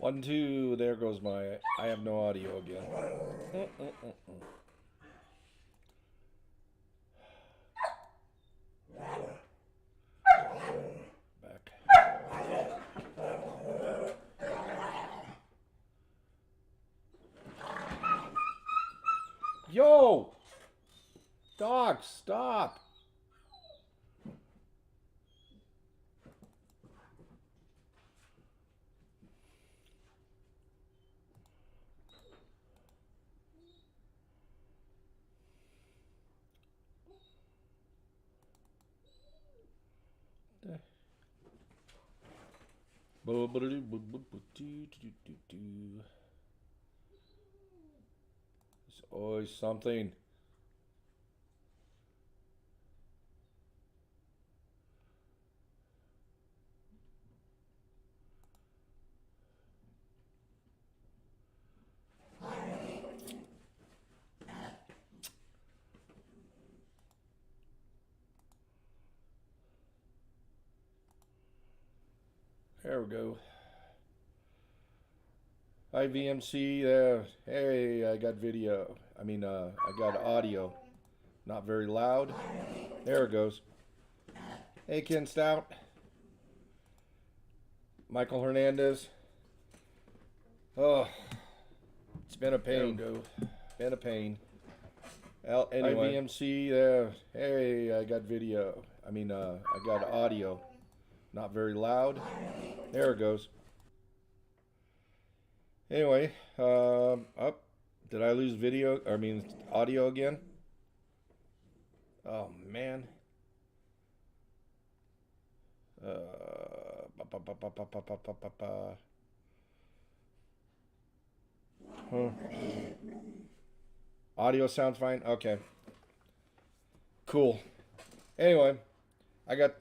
One, two, there goes my. I have no audio again. Back. Yo! Dog, stop! There's always something. There we go. Hi VMC. Hey, I got video. I got audio. Not very loud. There it goes. Hey, Ken Stout. Michael Hernandez. Oh, it's been a pain. There we go. Been a pain. Anyway. Hi VMC. Hey, I got video. I got audio. Not very loud. There it goes. Anyway, up. Did I lose video? Audio again? Oh man. Huh. Audio sounds fine. Okay. Cool. Anyway, I got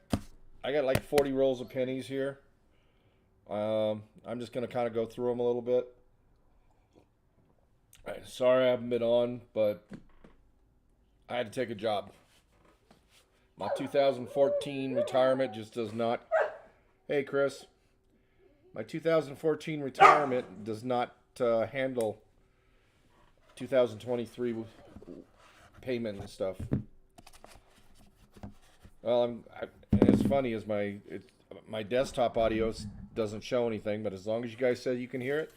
like 40 rolls of pennies here. I'm just gonna kind of go through them a little bit. Sorry I haven't been on, but I had to take a job. My 2014 retirement just does not. Hey, Chris. My 2014 retirement does not handle 2023 payment and stuff. Well, and it's funny as my desktop audio doesn't show anything, but as long as you guys said you can hear it,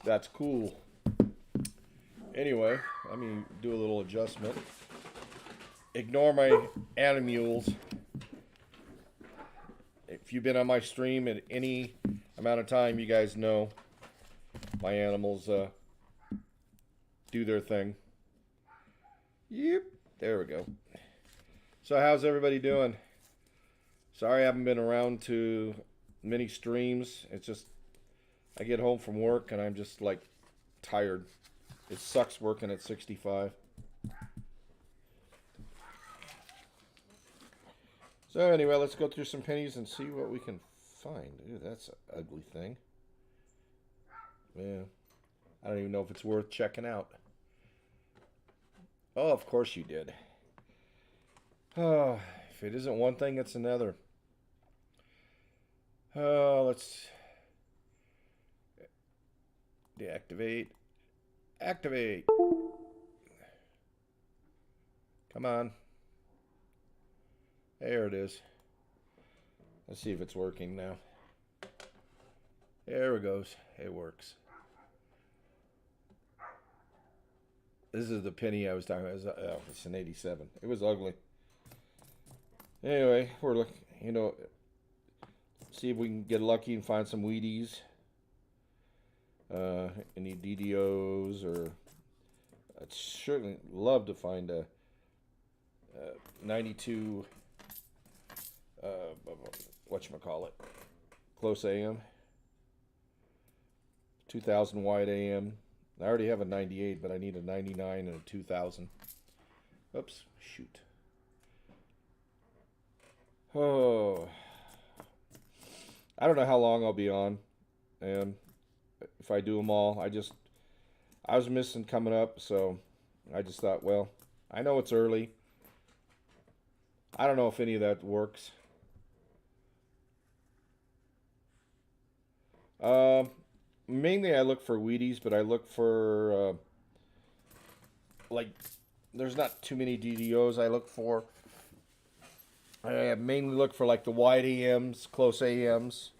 that's cool. Anyway, let me do a little adjustment. Ignore my animules. If you've been on my stream at any amount of time, you guys know my animals do their thing. Yep, there we go. So how's everybody doing? Sorry I haven't been around to many streams. It's just I get home from work and I'm just like tired. It sucks working at 65. So anyway, let's go through some pennies and see what we can find. Ooh, that's an ugly thing. Yeah. I don't even know if it's worth checking out. Oh, of course you did. Oh, if it isn't one thing, it's another. Let's deactivate. Activate. Come on. There it is. Let's see if it's working now. There it goes. It works. This is the penny I was talking about. Oh, it's an 87. It was ugly. Anyway, we're looking, see if we can get lucky and find some Wheaties. Any DDOs, or I'd certainly love to find a 92 whatchamacallit, close AM, 2000 wide AM. I already have a 98, but I need a 99 and a 2000. Oops, shoot. Oh, I don't know how long I'll be on, and if I do them all, I was missing coming up, so I just thought, well, I know it's early. I don't know if any of that works. mainly I look for Wheaties, but I look for like there's not too many DDOs I look for. I mainly look for like the wide AMs, close AMs.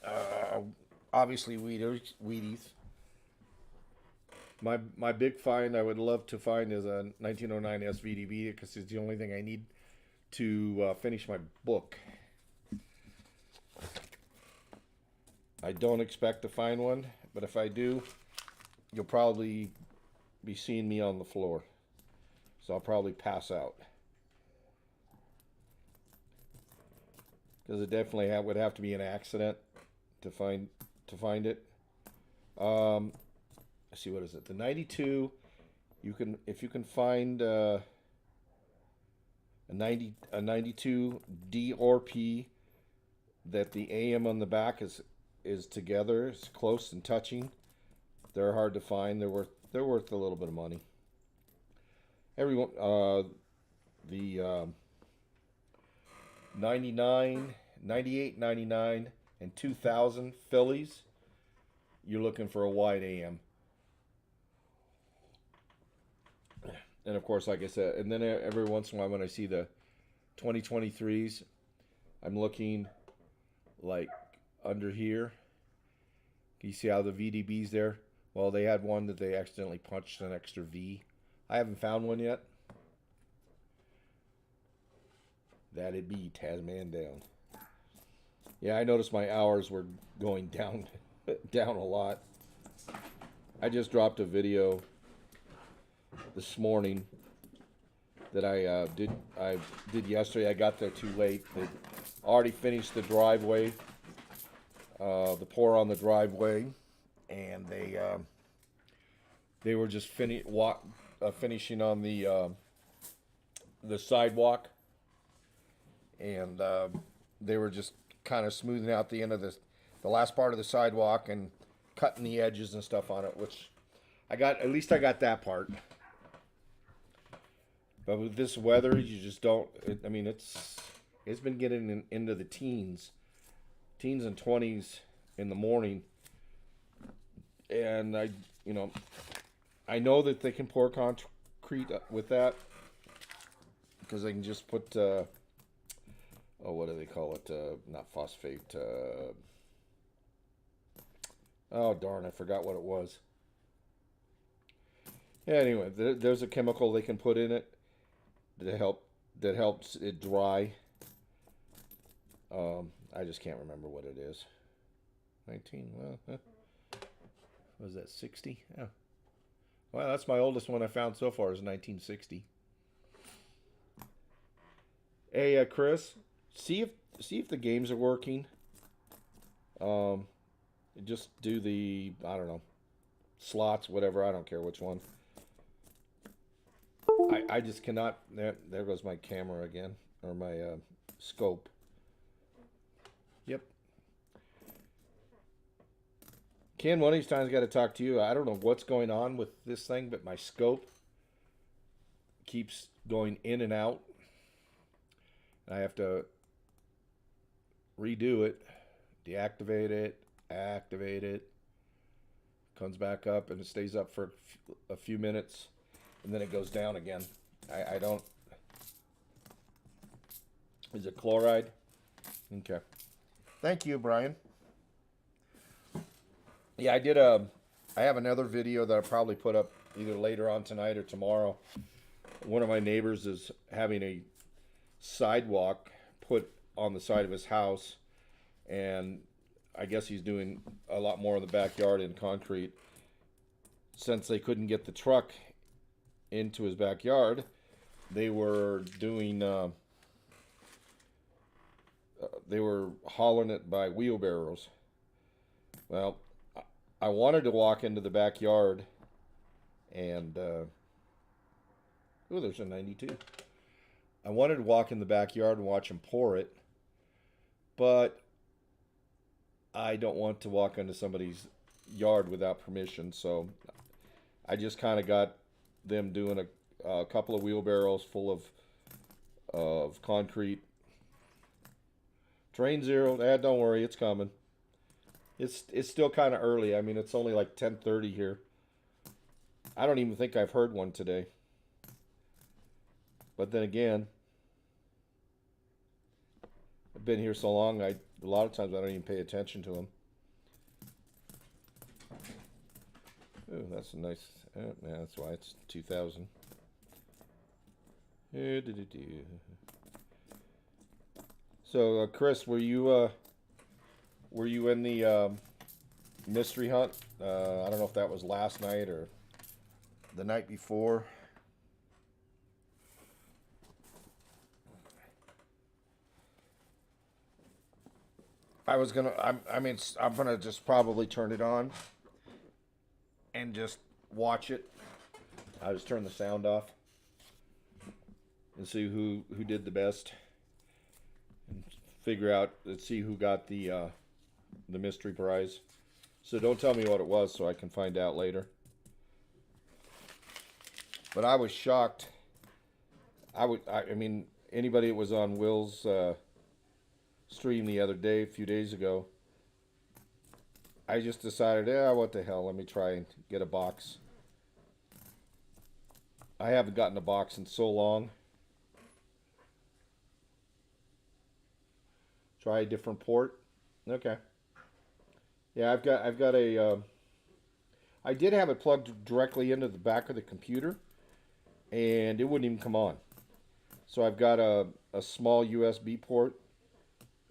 Uh, Obviously Wheaties. My big find I would love to find is a 1909 SVDB because it's the only thing I need to finish my book. I don't expect to find one, but if I do, you'll probably be seeing me on the floor. So I'll probably pass out. Because it definitely would have to be an accident to find it. Let's see, what is it? The 92. You can, if you can find a 92 D or P that the AM on the back is together, it's close and touching. They're hard to find. They're worth a little bit of money. Everyone, the 99, 98, 99, and 2000 Phillies. You're looking for a wide AM. And of course, like I said, and then every once in a while when I see the 2023s, I'm looking like under here. You see how the VDB's there? Well, they had one that they accidentally punched an extra V. I haven't found one yet. That'd be Tasman down. Yeah, I noticed my hours were going down down a lot. I just dropped a video this morning that I did yesterday. I got there too late. They already finished the driveway, the pour on the driveway, and they were just finishing on the sidewalk, and they were just kind of smoothing out the end of the last part of the sidewalk and cutting the edges and stuff on it, which I got. At least I got that part. But with this weather, you just don't. I mean, it's been getting into the teens and 20s in the morning, and I know that they can pour concrete with that because they can just put what do they call it? Not phosphate. Oh darn! I forgot what it was. Yeah, anyway, there's a chemical they can put in it that helps it dry. I just can't remember what it is. 19. Well, was that 60? Yeah. Well, that's my oldest one I found so far is 1960. Hey, Chris, see if the games are working. Just do the, I don't know, slots, whatever. I don't care which one. I just cannot. There goes my camera again, or my scope. Yep. Ken, one of these times I got to talk to you. I don't know what's going on with this thing, but my scope keeps going in and out. I have to redo it, deactivate it, activate it. Comes back up and it stays up for a few minutes, and then it goes down again. I don't. Is it chloride? Okay. Thank you, Brian. Yeah, I have another video that I'll probably put up either later on tonight or tomorrow. One of my neighbors is having a sidewalk put on the side of his house, and I guess he's doing a lot more in the backyard in concrete. Since they couldn't get the truck into his backyard, they were doing they were hauling it by wheelbarrows. Well, I wanted to walk into the backyard and oh, there's a 92. I wanted to walk in the backyard and watch him pour it, but I don't want to walk into somebody's yard without permission, so I just kind of got them doing a couple of wheelbarrows full of concrete. Train zero, don't worry, it's coming. It's still kind of early. I mean, it's only like 10:30 here. I don't even think I've heard one today. But then again, I've been here so long. A lot of times I don't even pay attention to them. Oh, that's a nice. Yeah, that's why it's 2000. So, Chris, were you in the mystery hunt? I don't know if that was last night or the night before. I mean, I'm gonna just probably turn it on and just watch it. I just turn the sound off and see who did the best, and figure out. Let's see who got the mystery prize. So don't tell me what it was, so I can find out later. But I was shocked. I mean, anybody that was on Will's stream the other day, a few days ago, I just decided, yeah, what the hell? Let me try and get a box. I haven't gotten a box in so long. Try a different port. Okay. Yeah, I've got a. I did have it plugged directly into the back of the computer, and it wouldn't even come on. So I've got a small USB port.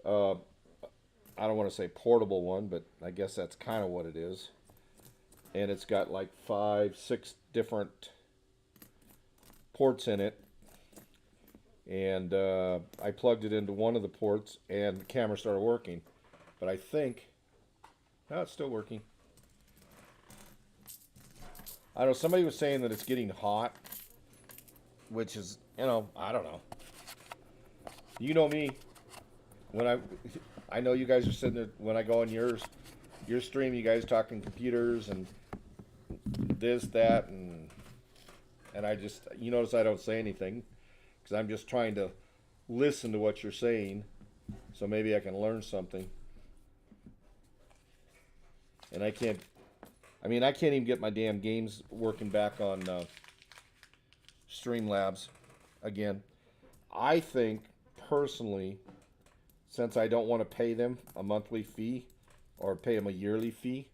I don't want to say portable one, but I guess that's kind of what it is. And it's got like 5, 6 different ports in it. And I plugged it into one of the ports, and the camera started working. But I think, no, it's still working. I don't know, somebody was saying that it's getting hot, which is, I don't know. You know me. When I know you guys are sitting there, when I go on your stream, you guys talking computers and this, that, and I just, you notice I don't say anything because I'm just trying to listen to what you're saying, so maybe I can learn something. And I can't even get my damn games working back on Streamlabs again. I think, personally, since I don't want to pay them a monthly fee or pay them a yearly fee,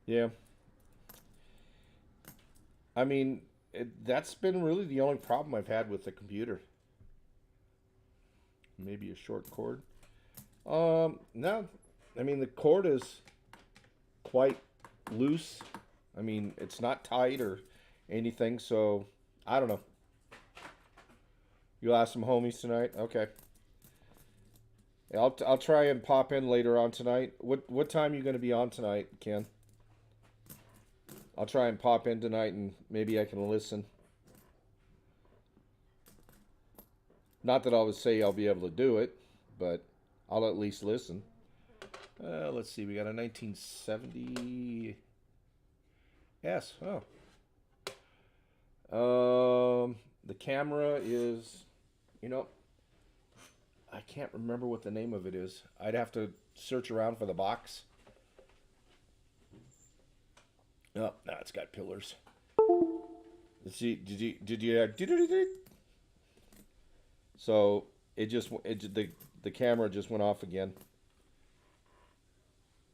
yeah. I mean, that's been really the only problem I've had with the computer. Maybe a short cord. No. I mean, the cord is quite loose. I mean, it's not tight or anything, so I don't know. You'll ask some homies tonight? Okay. Yeah, I'll try and pop in later on tonight. What time are you going to be on tonight, Ken? I'll try and pop in tonight and maybe I can listen. Not that I would say I'll be able to do it, but I'll at least listen. Let's see, we got a 1970. Yes, oh. The camera is, I can't remember what the name of it is. I'd have to search around for the box. Oh, no, it's got pillars. Let's see, did you so the camera just went off again.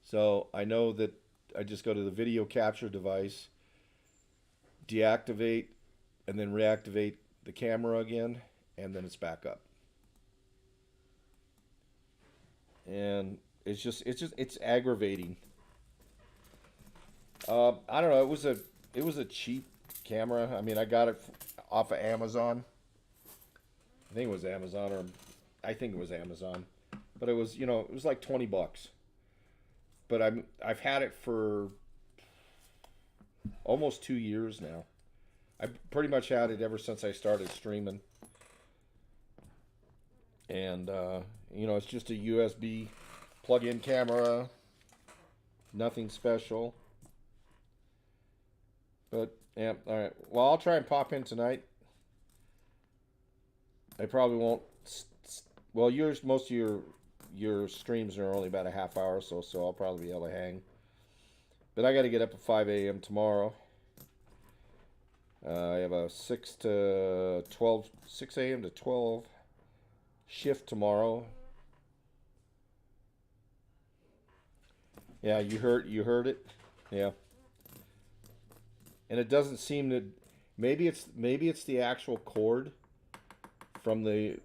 So I know that I just go to the video capture device, deactivate, and then reactivate the camera again, and then it's back up. And it's aggravating. I don't know. It was a cheap camera. I mean, I got it off of Amazon. I think it was Amazon, or I think it was Amazon, but it was it was like $20. But I've had it for almost 2 years now. I pretty much had it ever since I started streaming. And it's just a USB plug-in camera. Nothing special. But yeah, all right. Well, I'll try and pop in tonight. I probably won't. Well, most of your streams are only about a half hour or so, so I'll probably be able to hang. But I got to get up at 5 a.m. tomorrow. I have a 6 a.m. to 12 shift tomorrow. Yeah, you heard it. Yeah, and it doesn't seem to. Maybe it's the actual cord from the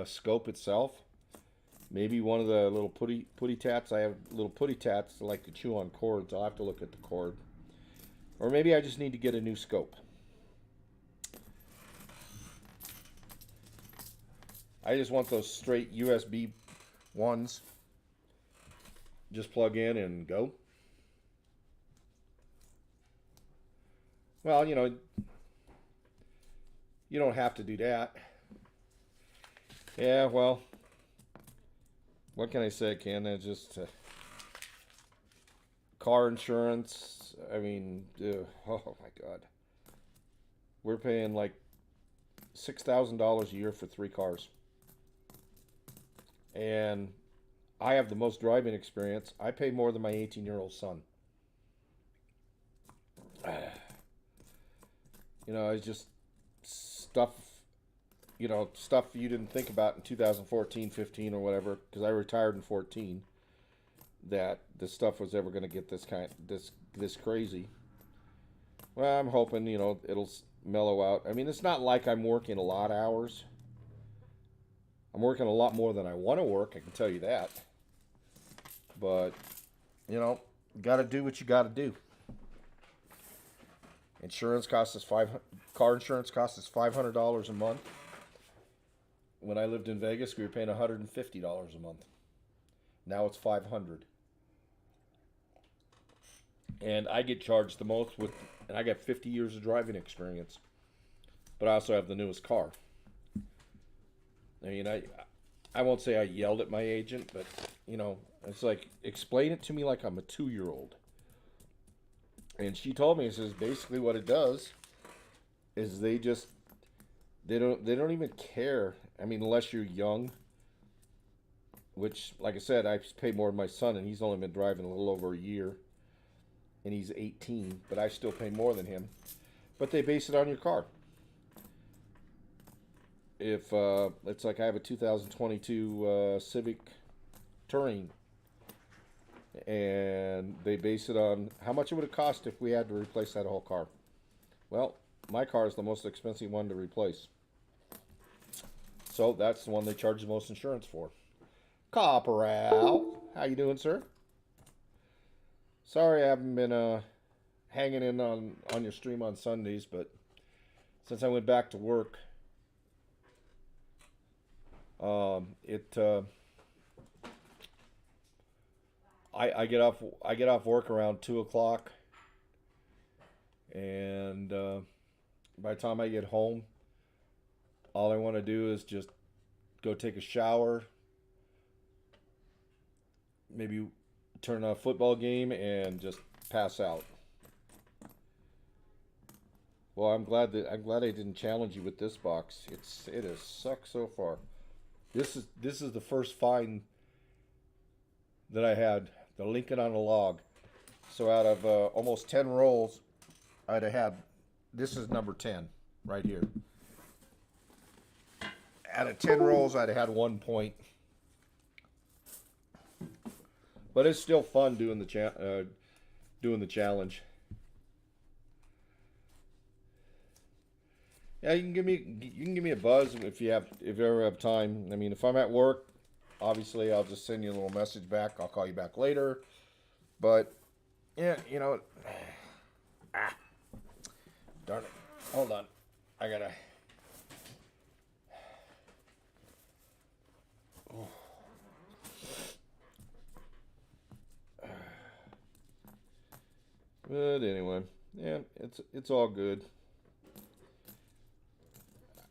scope itself. Maybe one of the little putty tats. I have little putty tats that like to chew on cords. I'll have to look at the cord, or maybe I just need to get a new scope. I just want those straight USB ones. Just plug in and go. Well, you don't have to do that. Yeah, well, what can I say, Ken? It's just car insurance. I mean, oh my God, we're paying like $6,000 a year for 3 cars, and I have the most driving experience. I pay more than my 18-year-old son. It's just stuff, stuff you didn't think about in 2014, 15, or whatever, because I retired in 14, that this stuff was ever going to get this crazy. Well, I'm hoping, it'll mellow out. I mean, it's not like I'm working a lot of hours. I'm working a lot more than I want to work, I can tell you that. But, got to do what you got to do. Insurance costs us car insurance costs us $500 a month. When I lived in Vegas, we were paying $150 a month. Now it's $500. And I get charged the most and I got 50 years of driving experience. But I also have the newest car. I mean, I won't say I yelled at my agent, but it's like, explain it to me like I'm a 2-year-old. And she told me, it says basically what it does is they don't even care. I mean, unless you're young, which, like I said, I pay more than my son, and he's only been driving a little over a year, and he's 18, but I still pay more than him. But they base it on your car. If it's like I have a 2022 Civic Touring, and they base it on how much it would have cost if we had to replace that whole car. Well, my car is the most expensive one to replace, so that's the one they charge the most insurance for. Copperal, how you doing, sir? Sorry I haven't been hanging in on your stream on Sundays, but since I went back to work, it I get off work around 2 o'clock, and by the time I get home, all I want to do is just go take a shower, maybe turn on a football game, and just pass out. Well, I'm glad I didn't challenge you with this box. It has sucked so far. This is the first find that I had, the Lincoln on a Log. So out of almost 10 rolls, I'd have had, this is number 10 right here. Out of 10 rolls, I'd have had 1 point. But it's still fun doing the challenge. Yeah, you can give me a buzz if you ever have time. I mean, if I'm at work, obviously I'll just send you a little message back. I'll call you back later. But yeah, darn it. Hold on. I gotta. Oh. But anyway, yeah, it's all good.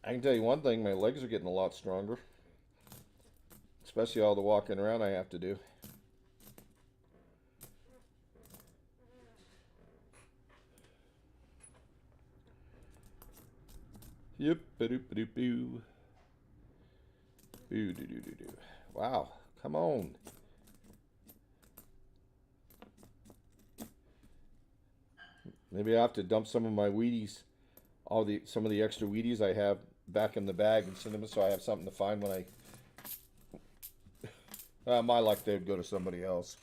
I can tell you one thing, my legs are getting a lot stronger. Especially all the walking around I have to do. Yep, ba-doop-ba-doop-boo. Ooh, do, do, do, do. Wow, come on. Maybe I have to dump some of my Wheaties, some of the extra Wheaties I have back in the bag and send them so I have something to find when I. My luck, they'd go to somebody else.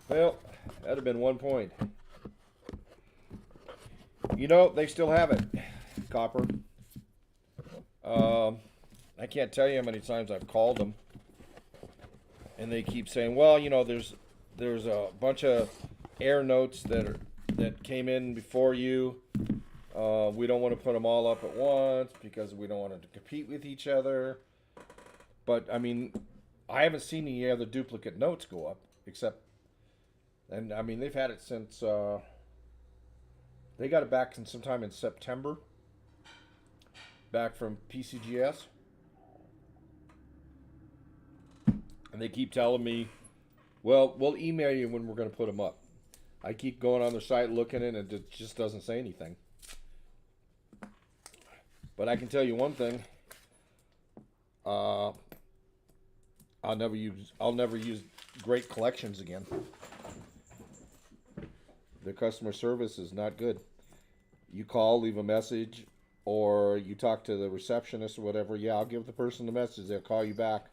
Well, that'd have been 1 point. You know, they still have it, Copper. I can't tell you how many times I've called them, and they keep saying, "Well, you know, there's a bunch of air notes that came in before you. We don't want to put them all up at once because we don't want them to compete with each other." But I mean, I haven't seen any other duplicate notes go up except, and I mean they've had it since they got it back sometime in September, back from PCGS, and they keep telling me, "Well, we'll email you when we're going to put them up." I keep going on their site looking at it, and it just doesn't say anything. But I can tell you one thing. I'll never use Great Collections again. Their customer service is not good. You call, leave a message, or you talk to the receptionist or whatever. Yeah, I'll give the person the message. They'll call you back,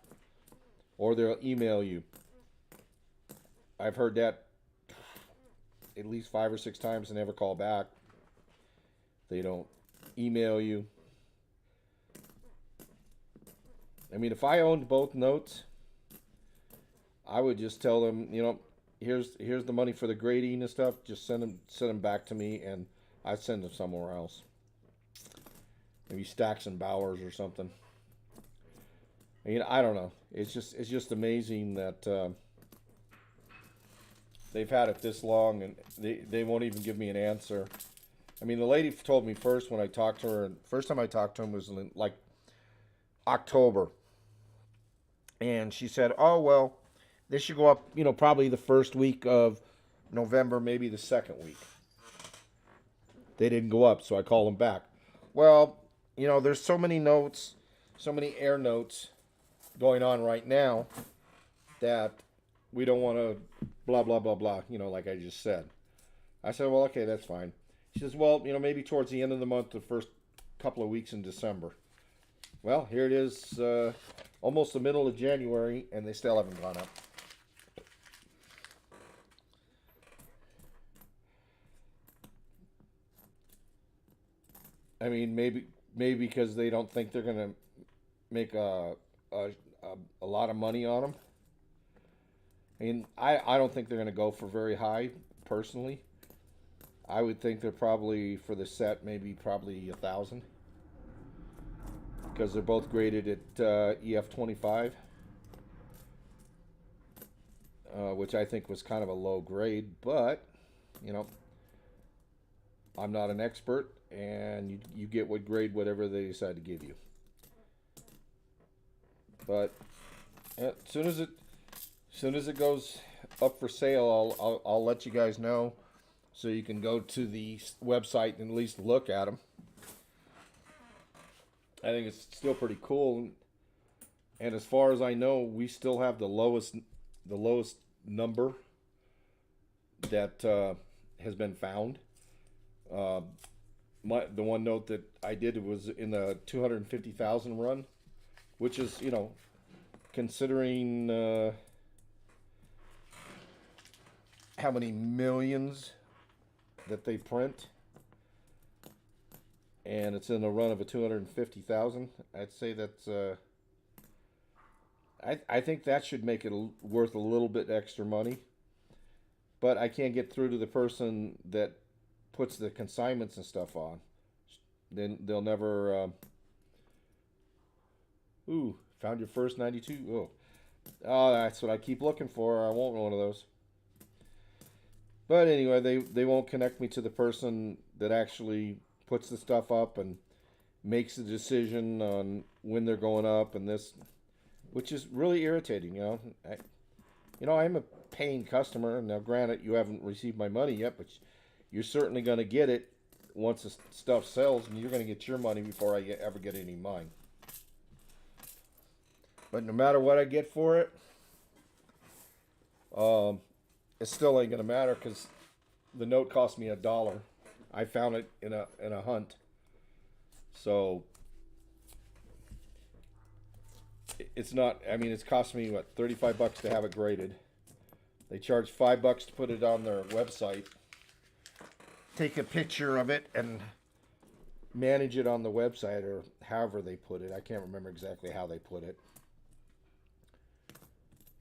or they'll email you. I've heard that at least 5 or 6 times and never call back. They don't email you. I mean, if I owned both notes, I would just tell them, you know, here's the money for the grading and stuff. Just send them back to me, and I'd send them somewhere else. Maybe Stacks and Bowers or something. I mean, I don't know. It's just amazing that they've had it this long, and they won't even give me an answer. I mean, the lady told me first when I talked to her, and first time I talked to him was in like October. And she said, "Oh, well, this should go up, you know, probably the first week of November, maybe the second week." They didn't go up, so I called them back. Well, you know, there's so many notes, so many air notes going on right now that we don't want to blah, blah, blah, blah, you know, like I just said. I said, "Well, okay, that's fine." She says, "Well, you know, maybe towards the end of the month, the first couple of weeks in December." Well, here it is, almost the middle of January, and they still haven't gone up. I mean, maybe because they don't think they're gonna make a lot of money on them. I mean, I don't think they're gonna go for very high personally. I would think they're probably for the set maybe probably 1,000 because they're both graded at EF25, which I think was kind of a low grade, but you know, I'm not an expert, and you get what grade whatever they decide to give you. But as soon as it goes up for sale, I'll let you guys know, so you can go to the website and at least look at them. I think it's still pretty cool, and as far as I know, we still have the lowest number that has been found. The one note that I did was in the 250,000 run, which is, you know, considering how many millions that they print, and it's in a run of a 250,000. I'd say that's I think that should make it worth a little bit extra money, but I can't get through to the person that puts the consignments and stuff on. Then they'll never. Ooh, found your first 92. Oh, that's what I keep looking for. I want one of those. But anyway, they won't connect me to the person that actually puts the stuff up and makes the decision on when they're going up and this, which is really irritating. I'm a paying customer. Now, granted, you haven't received my money yet, but you're certainly going to get it once the stuff sells, and you're going to get your money before I ever get any of mine. But no matter what I get for it, it still ain't going to matter because the note cost me $1. I found it in a hunt. So it's not, I mean, it's cost me what, $35 to have it graded. They charge $5 to put it on their website. Take a picture of it and manage it on the website, or however they put it. I can't remember exactly how they put it.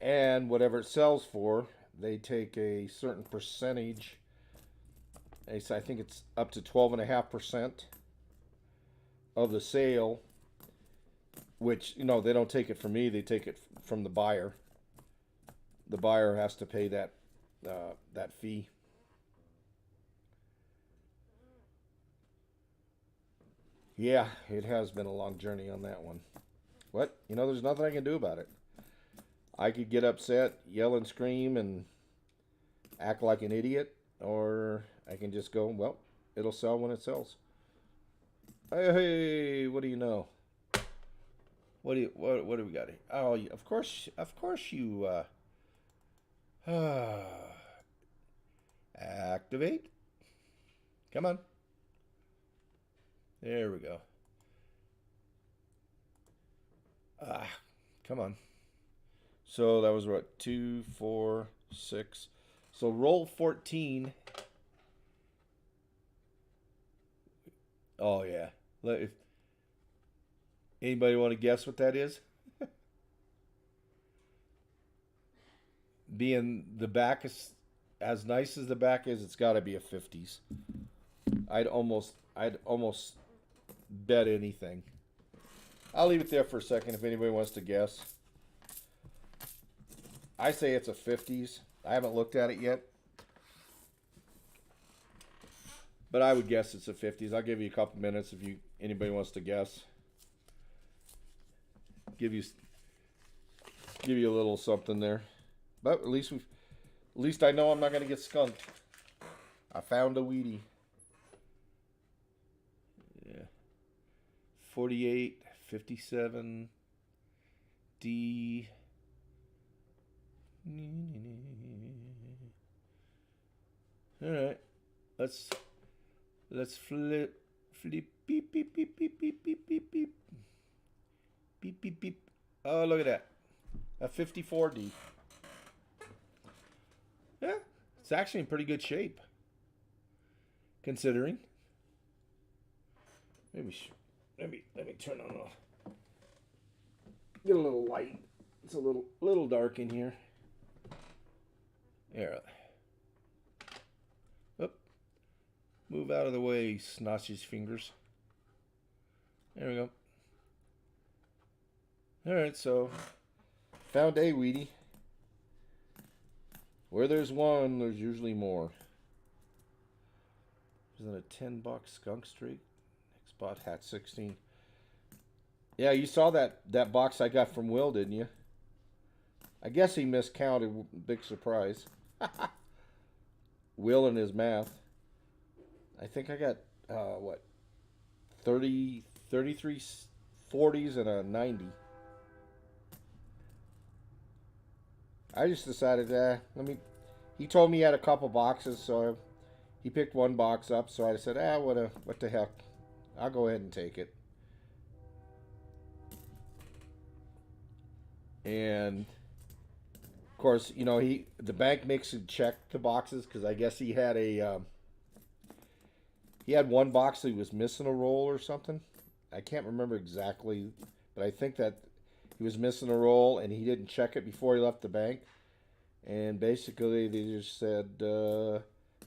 And whatever it sells for, they take a certain percentage. I think it's up to 12.5% of the sale, which, you know, they don't take it from me, they take it from the buyer. The buyer has to pay that fee. Yeah, it has been a long journey on that one. But, you know, there's nothing I can do about it. I could get upset, yell and scream, and act like an idiot, or I can just go, well, it'll sell when it sells. Hey, what do you know? What do we got here? Oh, of course you activate. Come on. There we go. Come on. So that was what, 2, 4, 6. So roll 14. Oh yeah. If anybody want to guess what that is? Being the back is as nice as the back is, it's got to be a 50s. I'd almost bet anything. I'll leave it there for a second if anybody wants to guess. I say it's a 50s. I haven't looked at it yet, but I would guess it's a 50s. I'll give you a couple minutes if anybody wants to guess. Give you a little something there. But at least I know I'm not going to get skunked. I found a Wheatie. Yeah. 48, 57, D. All right. Let's flip beep beep beep beep beep beep beep beep beep beep beep. Oh, look at that. A 54D. Yeah, it's actually in pretty good shape, considering. Maybe let me turn on get a little light. It's a little dark in here. There. Oop. Move out of the way, Snotch's fingers. There we go. All right, so found a Wheatie. Where there's one, there's usually more. Isn't it a $10 skunk streak? Next spot hat 16. Yeah, you saw that box I got from Will, didn't you? I guess he miscounted. Big surprise. Will and his math. I think I got what, 33 40s and a 90. I just decided, he told me he had a couple boxes, so he picked one box up, so I said, what the heck, I'll go ahead and take it. And of course, you know, the bank makes him check the boxes, because I guess he had one box that he was missing a roll or something. I can't remember exactly, but I think that he was missing a roll, and he didn't check it before he left the bank. And basically, they just said,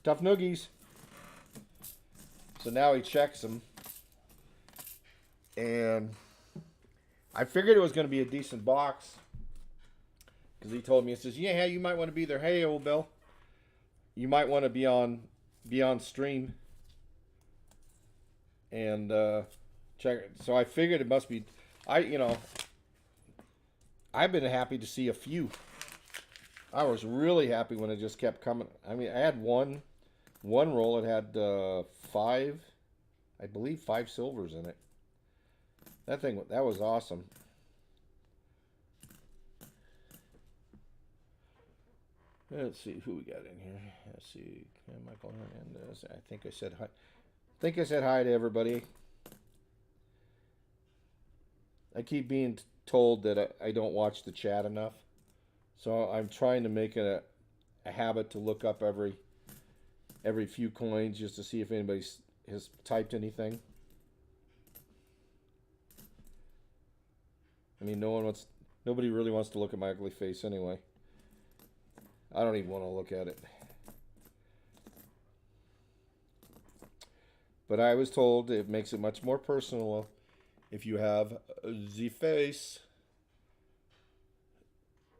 tough noogies. So now he checks them. And I figured it was going to be a decent box. Because he told me, he says, yeah, you might want to be there. Hey, old Bill. You might want to be on stream. And check it. So I figured it must be, I've been happy to see a few. I was really happy when it just kept coming. I mean, I had one roll. It had 5 I believe 5 silvers in it. That was awesome. Let's see who we got in here. Let's see, Michael Hernandez. I think I said hi. I said hi to everybody. I keep being told that I don't watch the chat enough, so I'm trying to make it a habit to look up every few coins just to see if anybody has typed anything. I mean, nobody really wants to look at my ugly face anyway. I don't even want to look at it. But I was told it makes it much more personal if you have the face,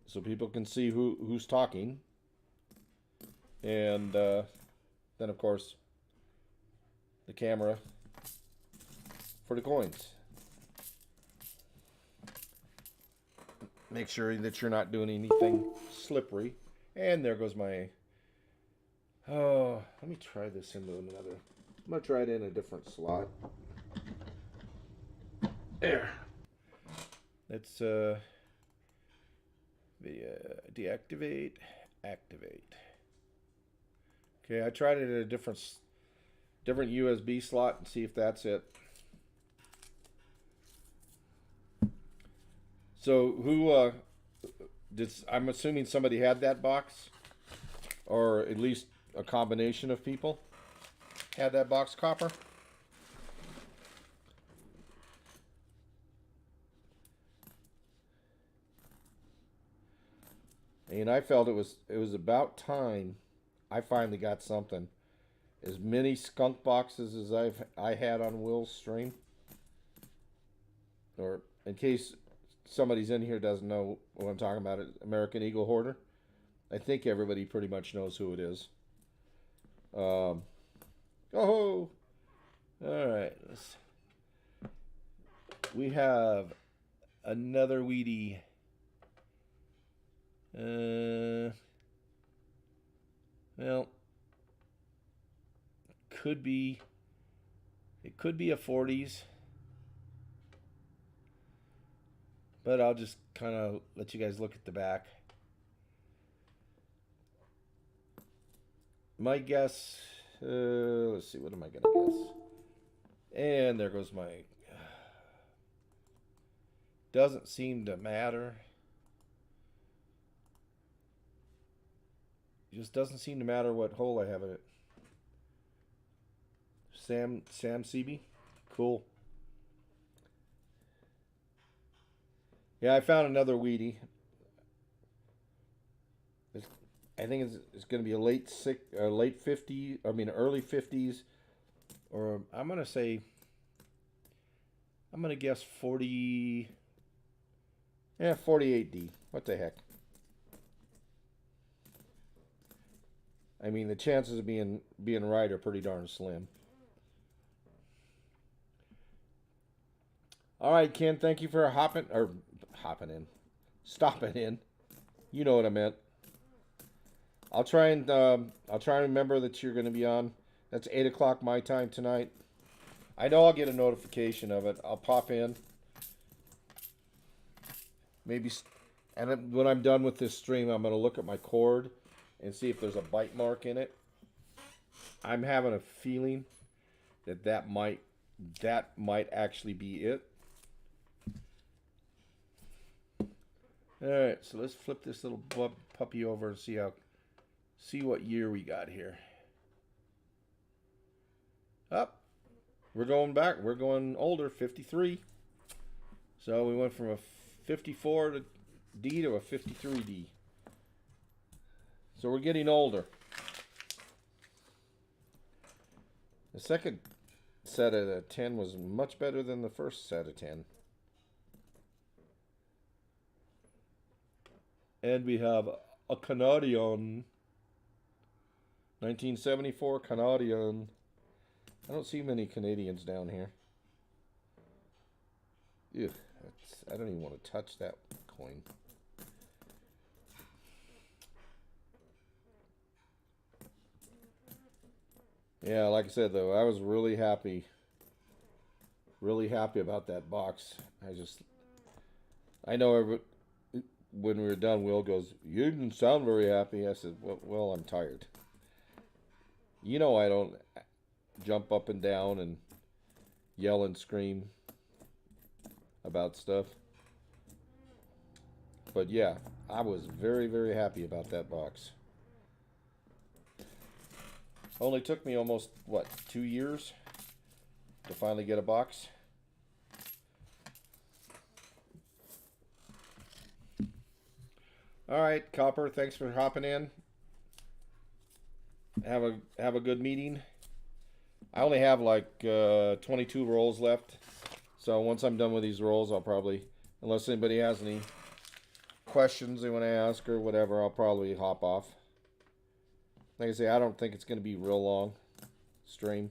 so people can see who's talking. And then, of course, the camera for the coins. Make sure that you're not doing anything slippery. And there goes my... Oh, let me try this into another... I'm going to try it in a different slot. There. Let's deactivate, activate. Okay, I tried it in a different USB slot and see if that's it. So who I'm assuming somebody had that box, or at least a combination of people had that box, Copper. And I felt it was about time I finally got something. As many skunk boxes as I had on Will's stream. Or in case somebody's in here doesn't know what I'm talking about, American Eagle Hoarder. I think everybody pretty much knows who it is. Oh, all right. We have another Weedy. Well, it could be a 40s, but I'll just kind of let you guys look at the back. My guess, let's see, what am I gonna guess? And there goes my, doesn't seem to matter. It just doesn't seem to matter what hole I have in it. Sam Seaby, cool. Yeah, I found another Weedy. I think it's going to be a late 50s. I mean, early 50s, or I'm going to guess 40. Yeah, 48D. What the heck? I mean, the chances of being right are pretty darn slim. All right, Ken. Thank you for stopping in. You know what I meant. I'll try and remember that you're going to be on. That's 8 o'clock my time tonight. I know I'll get a notification of it. I'll pop in. Maybe, and when I'm done with this stream, I'm going to look at my cord and see if there's a bite mark in it. I'm having a feeling that might actually be it. All right, so let's flip this little puppy over and see what year we got here. Up, we're going back. We're going older, 53. So we went from a 54 D to a 53D. So we're getting older. The second set of 10 was much better than the first set of 10. And we have a Canadian. 1974 Canadian. I don't see many Canadians down here. Ew, I don't even want to touch that coin. Yeah, like I said, though, I was really happy Really happy about that box. I know when we were done, Will goes, "You didn't sound very happy." I said, "Well, I'm tired. You know, I don't jump up and down and yell and scream about stuff." But yeah, I was very, very happy about that box. Only took me almost, what, 2 years to finally get a box. All right, Copper, thanks for hopping in. Have a good meeting. I only have like 22 rolls left. So once I'm done with these rolls, I'll probably, unless anybody has any questions they want to ask or whatever, I'll probably hop off. Like I say, I don't think it's going to be real long stream.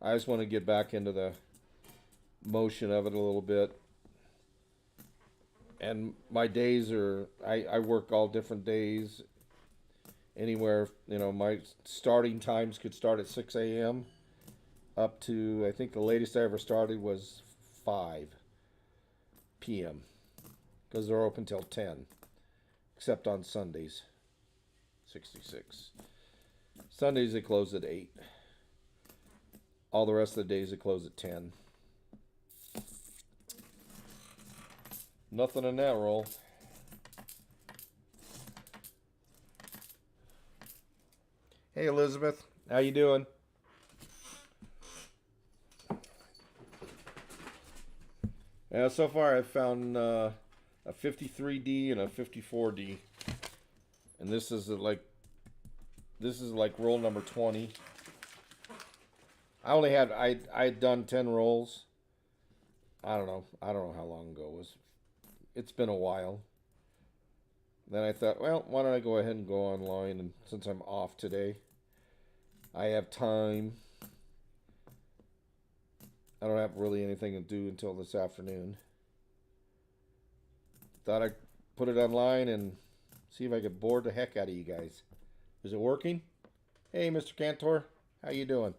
I just want to get back into the motion of it a little bit. And my days are, I work all different days. Anywhere, my starting times could start at 6 a.m. up to, I think the latest I ever started was 5 p.m. because they're open till 10, except on Sundays. 66. Sundays they close at 8. All the rest of the days they close at 10. Nothing in that roll. Hey Elizabeth, how you doing? Yeah, so far I've found a 53D and a 54D, and this is like roll number 20. I had done 10 rolls. I don't know how long ago it was. It's been a while. Then I thought, well, why don't I go ahead and go online, and since I'm off today, I have time. I don't have really anything to do until this afternoon. Thought I'd put it online and see if I could bore the heck out of you guys. Is it working? Hey, Mr. Cantor, how you doing?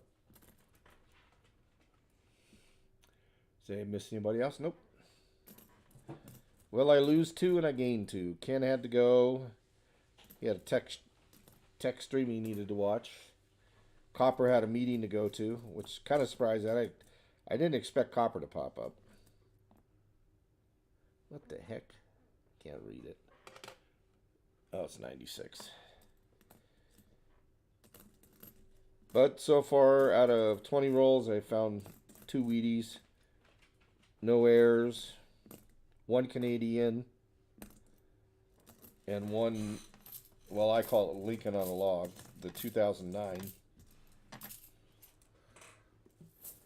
Say, miss anybody else? Nope. Well, I lose 2 and I gain 2. Ken had to go. He had a tech stream he needed to watch. Copper had a meeting to go to, which kind of surprised that. I didn't expect Copper to pop up. What the heck? Can't read it. Oh, it's 96. But so far, out of 20 rolls, I found 2 Wheaties, no airs, 1 Canadian, and 1, well, I call it Lincoln on a Log, the 2009.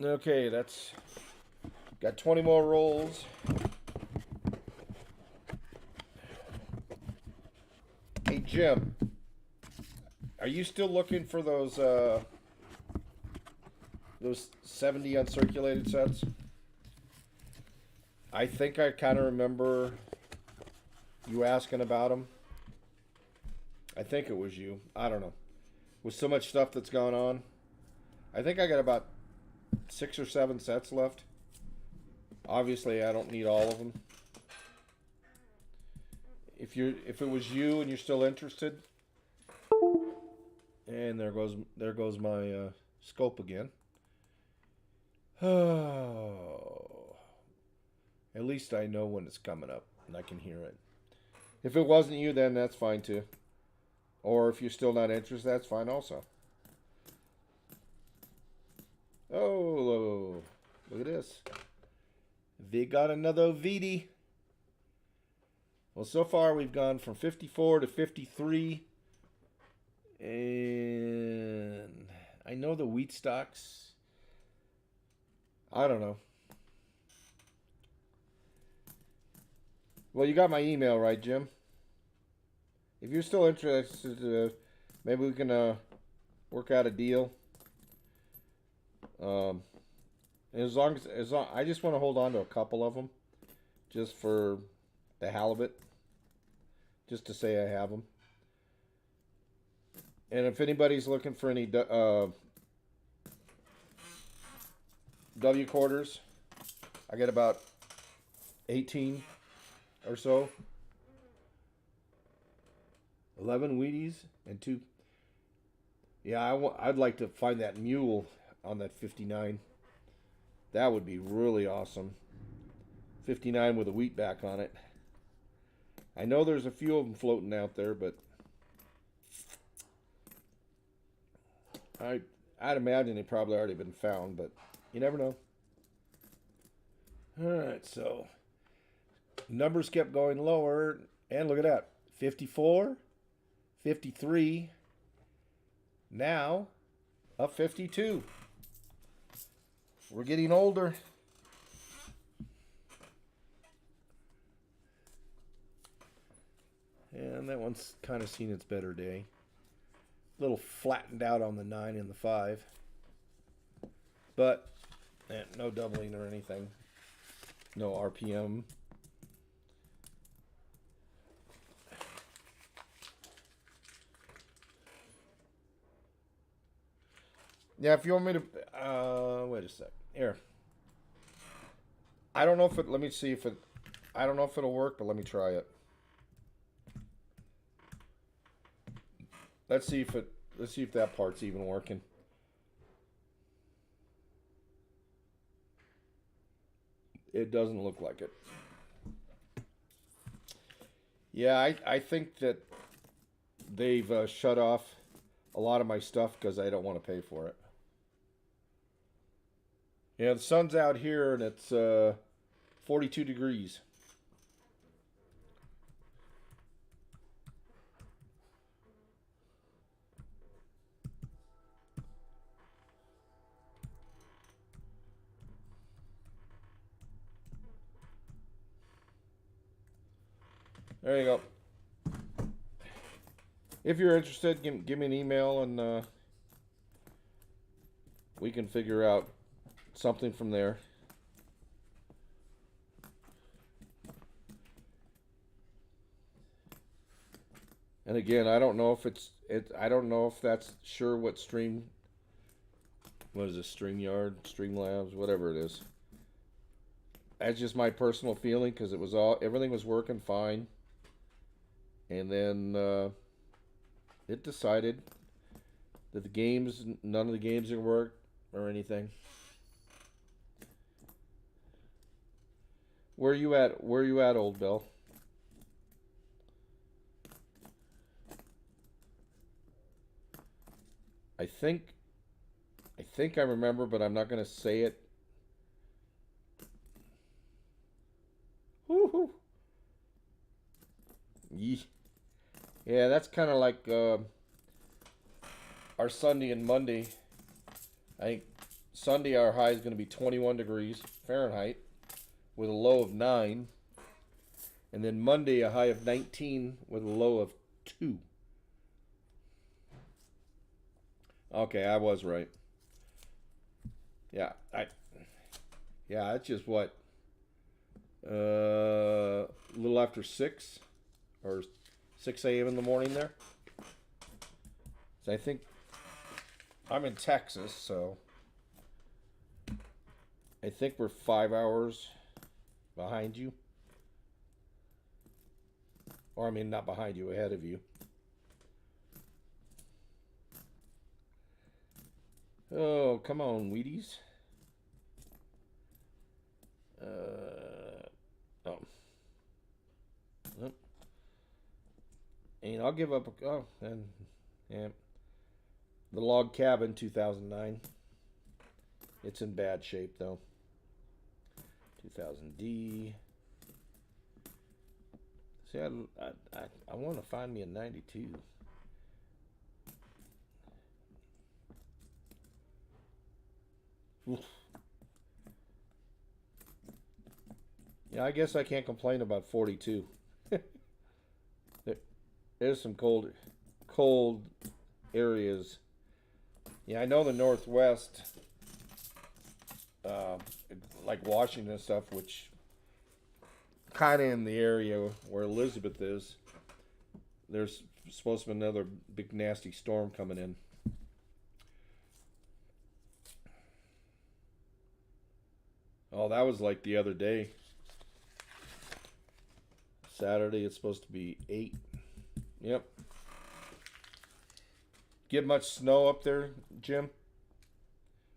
Okay, that's got 20 more rolls. Hey Jim, are you still looking for those 70 uncirculated sets? I think I kind of remember you asking about them. I think it was you. I don't know. With so much stuff that's gone on, I think I got about 6 or 7 sets left. Obviously, I don't need all of them. If it was you and you're still interested, and there goes my scope again. Oh, at least I know when it's coming up and I can hear it. If it wasn't you, then that's fine too. Or if you're still not interested, that's fine also. Oh, look at this. They got another VD. Well, so far we've gone from 54 to 53. And I know the wheat stocks. I don't know. Well, you got my email, right, Jim? If you're still interested, maybe we can work out a deal. As long, I just want to hold on to a couple of them, just for the halibut, just to say I have them. And if anybody's looking for any W quarters. I get about 18 or so. 11 Wheaties and 2. Yeah, I'd like to find that mule on that 59. That would be really awesome. 59 with a wheat back on it. I know there's a few of them floating out there, but I'd imagine they probably already been found, but you never know. All right, so numbers kept going lower, and look at that. 54, 53, now a 52. We're getting older. And that one's kind of seen its better day. A little flattened out on the 9 and the 5. But no doubling or anything. No RPM. Yeah, if you want me to, wait a sec. Here. I don't know if it, let me see if it, I don't know if it'll work, but let me try it. Let's see if that part's even working. It doesn't look like it. Yeah, I think that they've shut off a lot of my stuff because I don't want to pay for it. Yeah, the sun's out here and it's 42 degrees. There you go. If you're interested, give me an email and we can figure out something from there. And again, I don't know if I don't know if that's sure what what is it, StreamYard, Streamlabs, whatever it is. That's just my personal feeling because everything was working fine. And then it decided that none of the games would work or anything. Where you at? Where you at, Old Bill? I think I remember, but I'm not gonna say it. Woohoo! Yeah, that's kind of like our Sunday and Monday. I think Sunday our high is going to be 21 degrees Fahrenheit with a low of 9. And then Monday a high of 19 with a low of 2. Okay, I was right. Yeah, it's just what? A little after 6 or 6 a.m. in the morning there. So I think I'm in Texas, so I think we're 5 hours behind you. Or I mean, not behind you, ahead of you. Oh, come on, Wheaties. Oh. And I'll give up. And yeah, the Log Cabin 2009. It's in bad shape though. 2000D. See, I want to find me a 92. Oof. Yeah, I guess I can't complain about 42. There's some cold areas. Yeah, I know the Northwest, like Washington and stuff, which kind of in the area where Elizabeth is. There's supposed to be another big nasty storm coming in. Oh, that was like the other day. Saturday, it's supposed to be 8. Yep. Get much snow up there, Jim?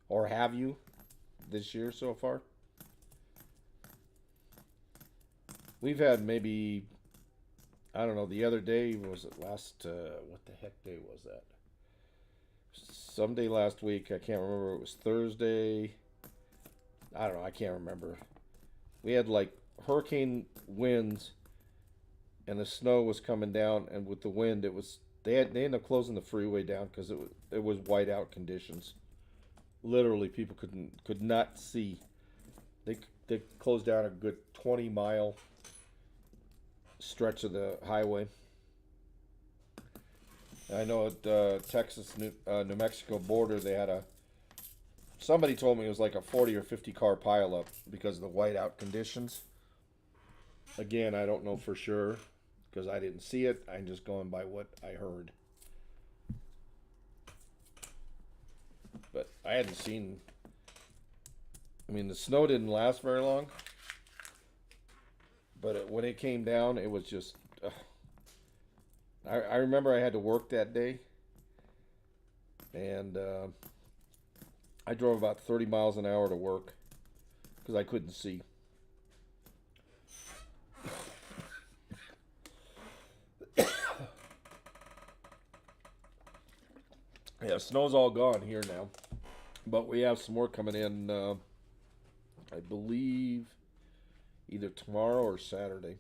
Or have you this year so far? We've had maybe, I don't know, the other day, was it last, what the heck day was that? Someday last week, I can't remember. It was Thursday. I don't know, I can't remember. We had like hurricane winds and the snow was coming down, and with the wind, it was they ended up closing the freeway down because it was whiteout conditions. Literally, people could not see. They closed down a good 20-mile stretch of the highway. I know at Texas New Mexico border they had a. Somebody told me it was like a 40 or 50 car pileup because of the whiteout conditions. Again, I don't know for sure because I didn't see it. I'm just going by what I heard. But I hadn't seen. I mean, the snow didn't last very long. But when it came down, it was just. I remember I had to work that day. And I drove about 30 miles an hour to work because I couldn't see. Yeah, snow's all gone here now. But we have some more coming in, I believe, either tomorrow or Saturday.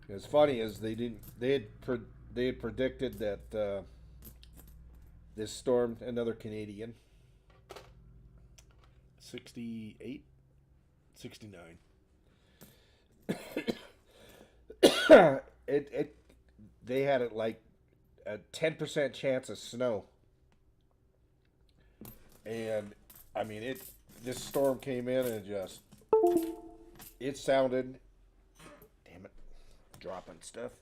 It's funny is they had predicted that this storm, another Canadian, 68, 69. it they had it like a 10% chance of snow, and I mean this storm came in and it sounded, damn it, dropping stuff.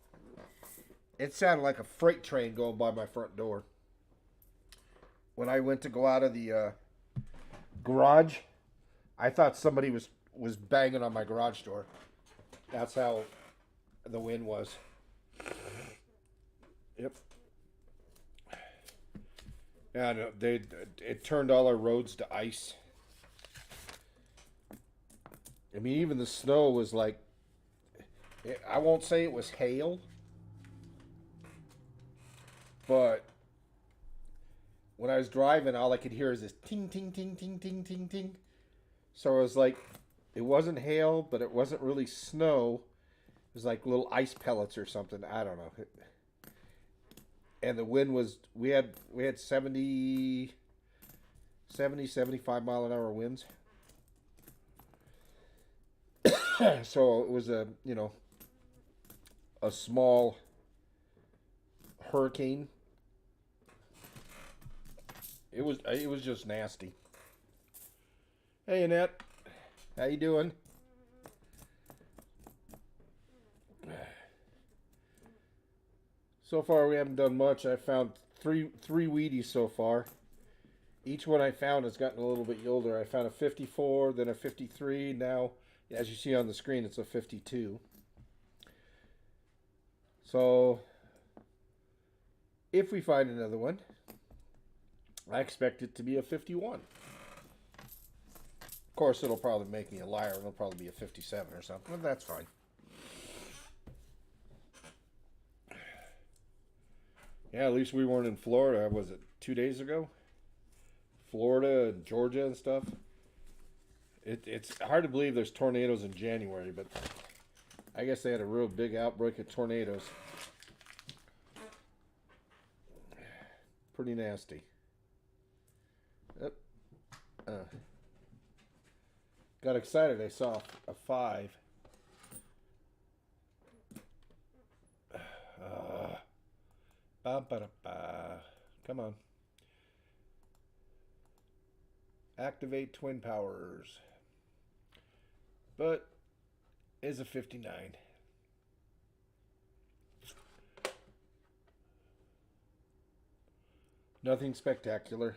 It sounded like a freight train going by my front door. When I went to go out of the garage, I thought somebody was banging on my garage door. That's how the wind was. Yep. Yeah, no, it turned all our roads to ice. I mean, even the snow was like, I won't say it was hail, but when I was driving, all I could hear is this ting, ting, ting, ting, ting, ting, ting. So it was like, it wasn't hail, but it wasn't really snow. It was like little ice pellets or something. I don't know. And the wind was, we had 70, 75 mile an hour winds. So it was a small hurricane. It was just nasty. Hey Annette, how you doing? So far we haven't done much. I found three Wheaties so far. Each one I found has gotten a little bit older. I found a 54, then a 53. Now, as you see on the screen, it's a 52. So, if we find another one, I expect it to be a 51. Of course, it'll probably make me a liar. It'll probably be a 57 or something, but that's fine. Yeah, at least we weren't in Florida. Was it 2 days ago? Florida and Georgia and stuff. It's hard to believe there's tornadoes in January, but I guess they had a real big outbreak of tornadoes. Pretty nasty. Got excited. I saw a 5. Come on. Activate twin powers. But is a 59. Nothing spectacular.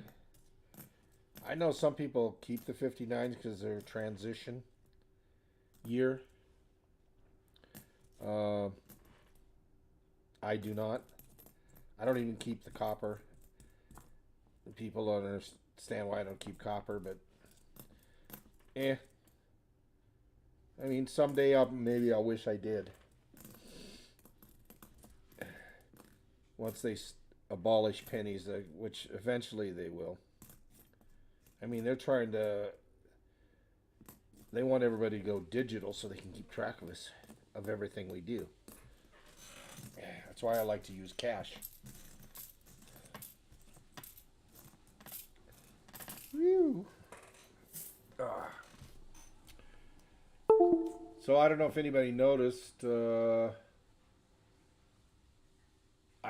I know some people keep the 59s because they're transition year. I do not. I don't even keep the copper. People don't understand why I don't keep copper, but I mean, someday maybe I'll wish I did. Once they abolish pennies, which eventually they will. I mean, they're trying to. They want everybody to go digital so they can keep track of us, of everything we do. That's why I like to use cash. Whew. So I don't know if anybody noticed. I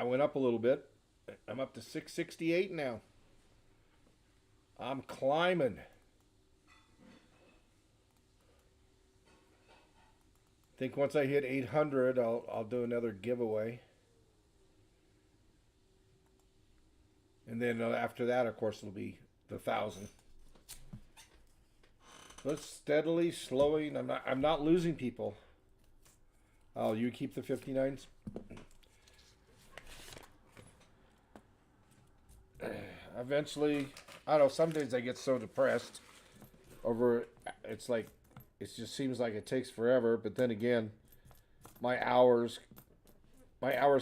went up a little bit. I'm up to 668 now. I'm climbing. I think once I hit 800, I'll do another giveaway. And then after that, of course, it'll be the 1,000. So it's steadily slowing. I'm not losing people. Oh, you keep the 59s? Eventually, I don't know, some days I get so depressed over it's like it just seems like it takes forever, but then again, my hours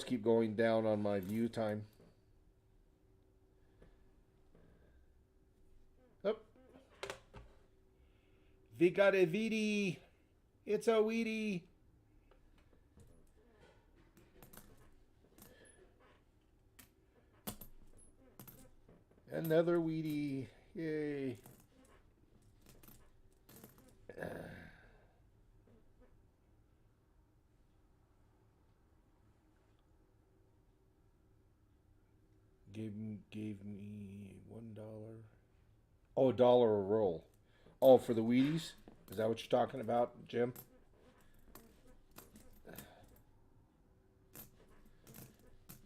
keep going down on my view time. Oh. We got a Weedy. It's a Weedy. Another Weedy. Yay. Gave me $1. Oh, $1 a roll. Oh, for the Wheaties? Is that what you're talking about, Jim?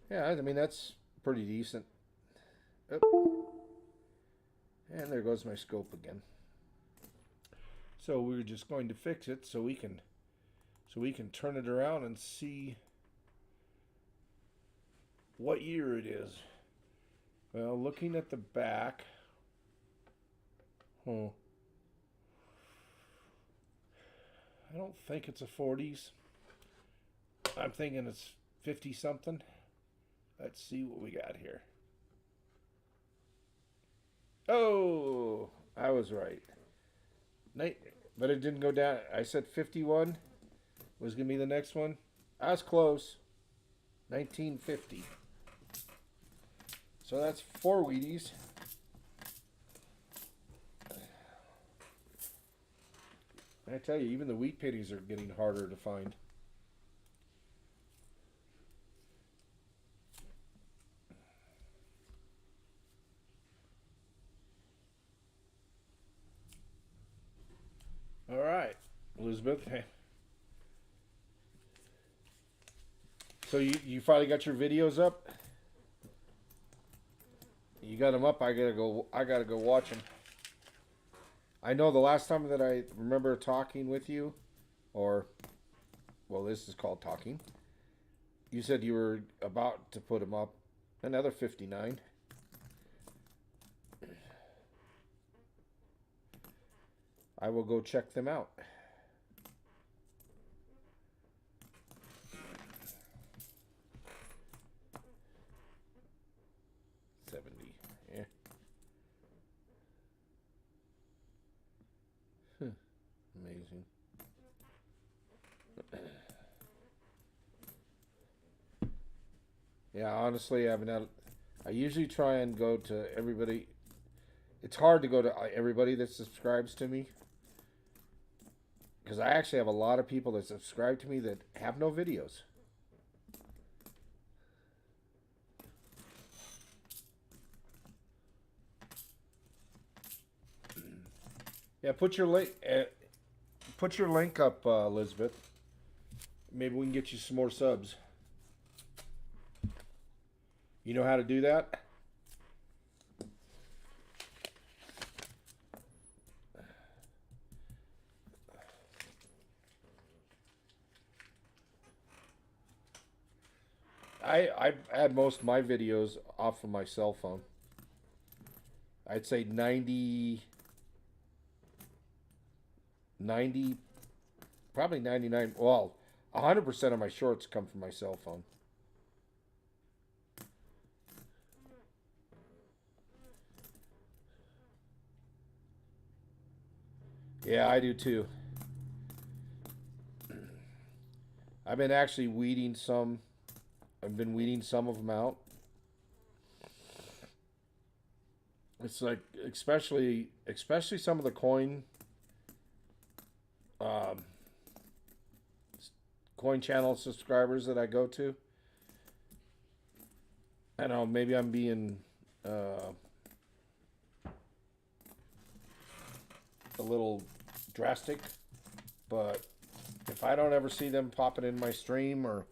Yeah, I mean, that's pretty decent. Oh. And there goes my scope again. So we're just going to fix it so we can turn it around and see what year it is. Well, looking at the back, I don't think it's a 40s. I'm thinking it's 50 something. Let's see what we got here. Oh, I was right. But it didn't go down. I said 51 was going to be the next one. I was close. 1950. So that's 4 Wheaties. I tell you, even the wheat pennies are getting harder to find. All right, Elizabeth. So you finally got your videos up? You got them up. I gotta go watch them. I know the last time that I remember talking with you, or well, this is called talking. You said you were about to put them up. Another 59. I will go check them out. Yeah. Amazing. Yeah, honestly, I usually try and go to everybody. It's hard to go to everybody that subscribes to me, because I actually have a lot of people that subscribe to me that have no videos. Yeah, put your link up, Elizabeth. Maybe we can get you some more subs. You know how to do that? I add most of my videos off of my cell phone. I'd say 90, probably 99. Well, 100% of my shorts come from my cell phone. Yeah, I do too. I've been actually weeding some. I've been weeding some of them out. It's like, especially some of the um, coin channel subscribers that I go to. I know maybe I'm being uh, a little drastic, but if I don't ever see them popping in my stream or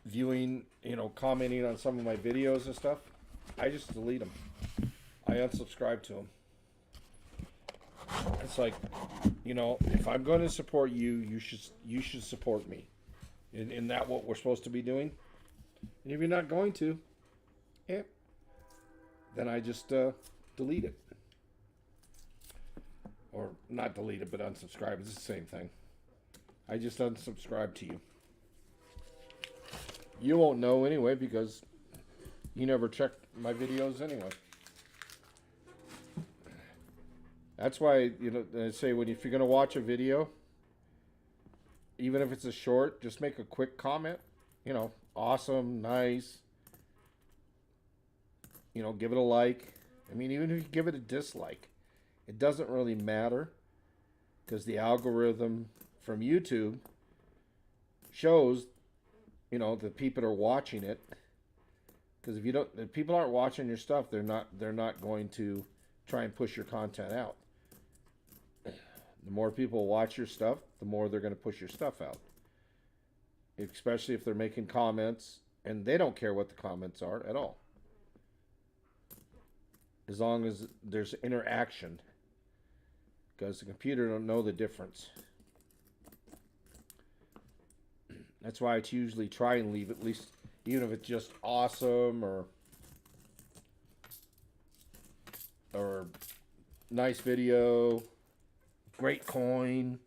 viewing, commenting on some of my videos and stuff, I just delete them. I unsubscribe to them. It's like, if I'm going to support you, you should support me. Isn't that what we're supposed to be doing? And if you're not going to, then I just delete it. Or not delete it, but unsubscribe. It's the same thing. I just unsubscribe to you. You won't know anyway because you never check my videos anyway. That's why, I say if you're going to watch a video, even if it's a short, just make a quick comment. Awesome, nice. Give it a like. I mean, even if you give it a dislike, it doesn't really matter because the algorithm from YouTube shows, that people are watching it. Because if people aren't watching your stuff, they're not going to try and push your content out. The more people watch your stuff, the more they're going to push your stuff out. Especially if they're making comments, and they don't care what the comments are at all. As long as there's interaction. Because the computer don't know the difference. That's why I usually try and leave at least, even if it's just awesome or nice video, great coin,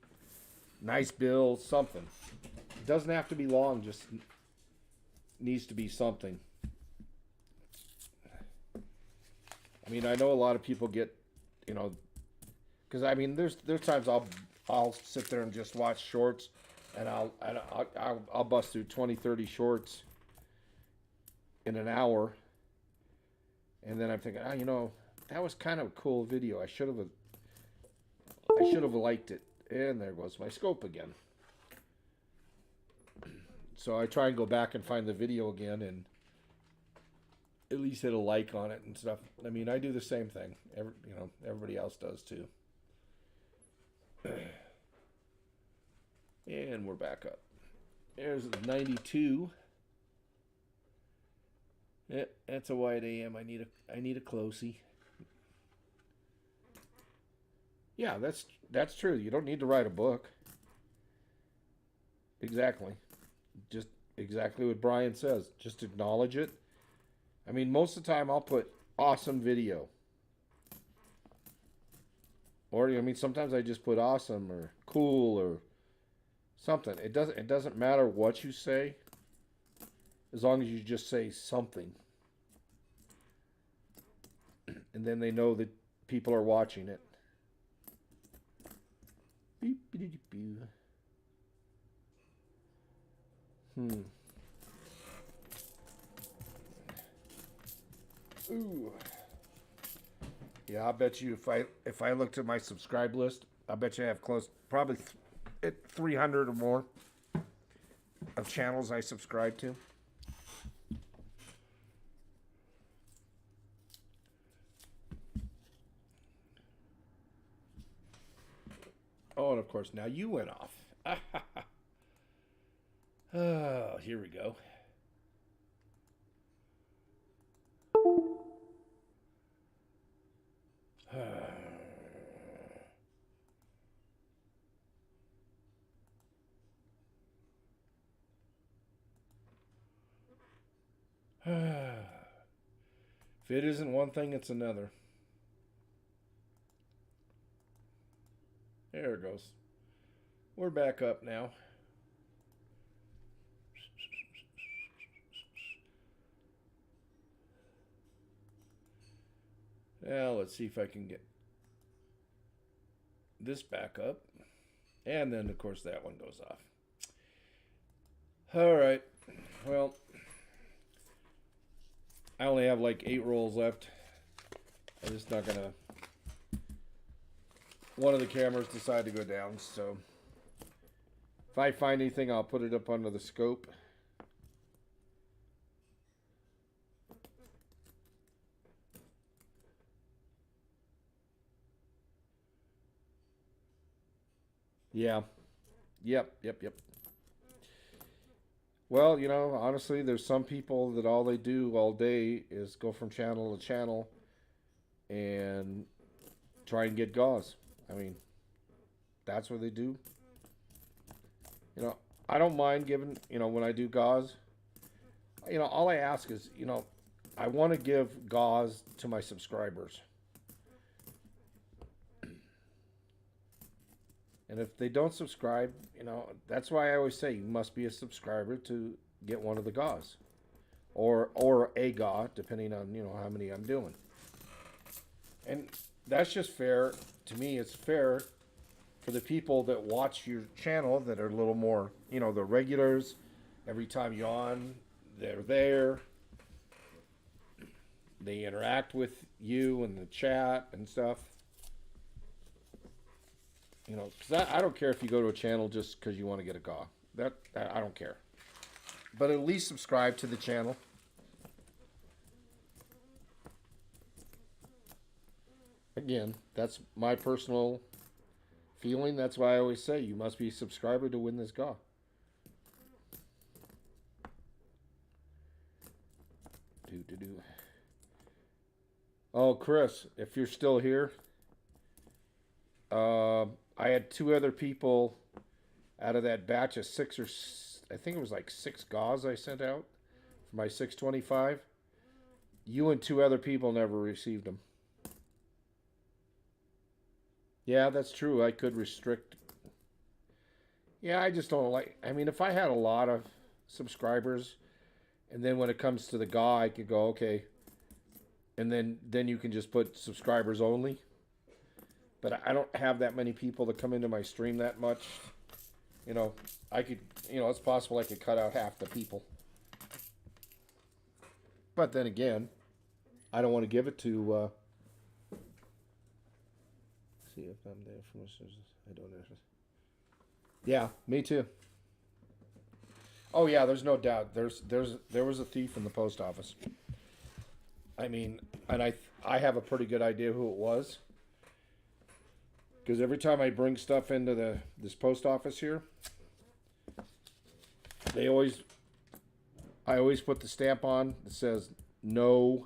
nice bill, something. It doesn't have to be long, just needs to be something. I mean, I know a lot of people get, because I mean, there's times I'll sit there and just watch shorts, and I'll bust through 20, 30 shorts in an hour, and then I'm thinking, that was kind of a cool video. I should have liked it, and there goes my scope again. So I try and go back and find the video again and at least hit a like on it and stuff. I mean, I do the same thing. Everybody else does too. And we're back up. There's 92. Yeah, that's a wide AM. I need a closey. Yeah, that's true. You don't need to write a book. Exactly. Just exactly what Brian says. Just acknowledge it. I mean, most of the time I'll put awesome video. Or sometimes I just put awesome or cool or something. It doesn't matter what you say as long as you just say something. And then they know that people are watching it. Ooh. Yeah, I bet you if I looked at my subscribe list, I bet you I have probably 300 or more of channels I subscribe to. Oh, and of course, now you went off. Oh, here we go. If it isn't one thing, it's another. There it goes. We're back up now. Now let's see if I can get this back up. And then, of course, that one goes off. All right. Well, I only have like 8 rolls left. I'm just not going to... One of the cameras decided to go down, so... If I find anything, I'll put it up under the scope. Yeah. Yep. Well, honestly, there's some people that all they do all day is go from channel to channel and try and get gauze. I mean, that's what they do. I don't mind giving, when I do gauze, all I ask is, I want to give gauze to my subscribers. And if they don't subscribe, that's why I always say you must be a subscriber to get one of the gauze. Or a gauze, depending on, how many I'm doing. And that's just fair. To me, it's fair for the people that watch your channel that are a little more, the regulars. Every time you're on, they're there. They interact with you in the chat and stuff. Because I don't care if you go to a channel just because you want to get a GAW. That I don't care. But at least subscribe to the channel. Again, that's my personal feeling. That's why I always say you must be a subscriber to win this GAW. Oh, Chris, if you're still here, I had 2 other people out of that batch of 6 or I think it was like 6 gauze I sent out for my 625. You and 2 other people never received them. Yeah, that's true. I could restrict. Yeah, I just don't like. I mean, if I had a lot of subscribers, and then when it comes to the GAW, I could go okay, and then you can just put subscribers only. But I don't have that many people that come into my stream that much. I could, it's possible I could cut out half the people. But then again, I don't want to give it to, see if I'm there for I don't know. Yeah, me too. Oh yeah, there's no doubt. There was a thief in the post office. I mean, and I have a pretty good idea who it was. Because every time I bring stuff into this post office here, I always put the stamp on that says no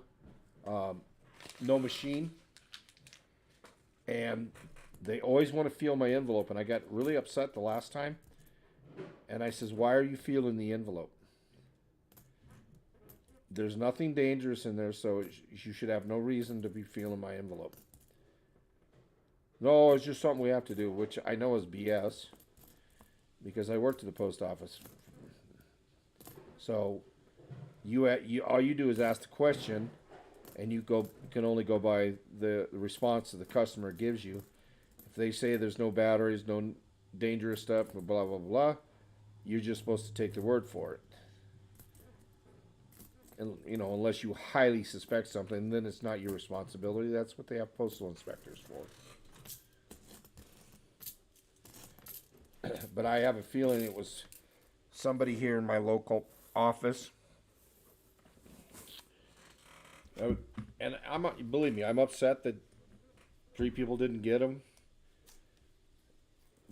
machine, and they always want to feel my envelope. And I got really upset the last time, and I says, "Why are you feeling the envelope? There's nothing dangerous in there, so you should have no reason to be feeling my envelope." No, it's just something we have to do, which I know is BS, because I worked at the post office. So, all you do is ask the question, and you can only go by the response that the customer gives you. If they say there's no batteries, no dangerous stuff, blah blah blah, you're just supposed to take the word for it. And unless you highly suspect something, then it's not your responsibility. That's what they have postal inspectors for. But I have a feeling it was somebody here in my local office. And believe me, I'm upset that 3 people didn't get them.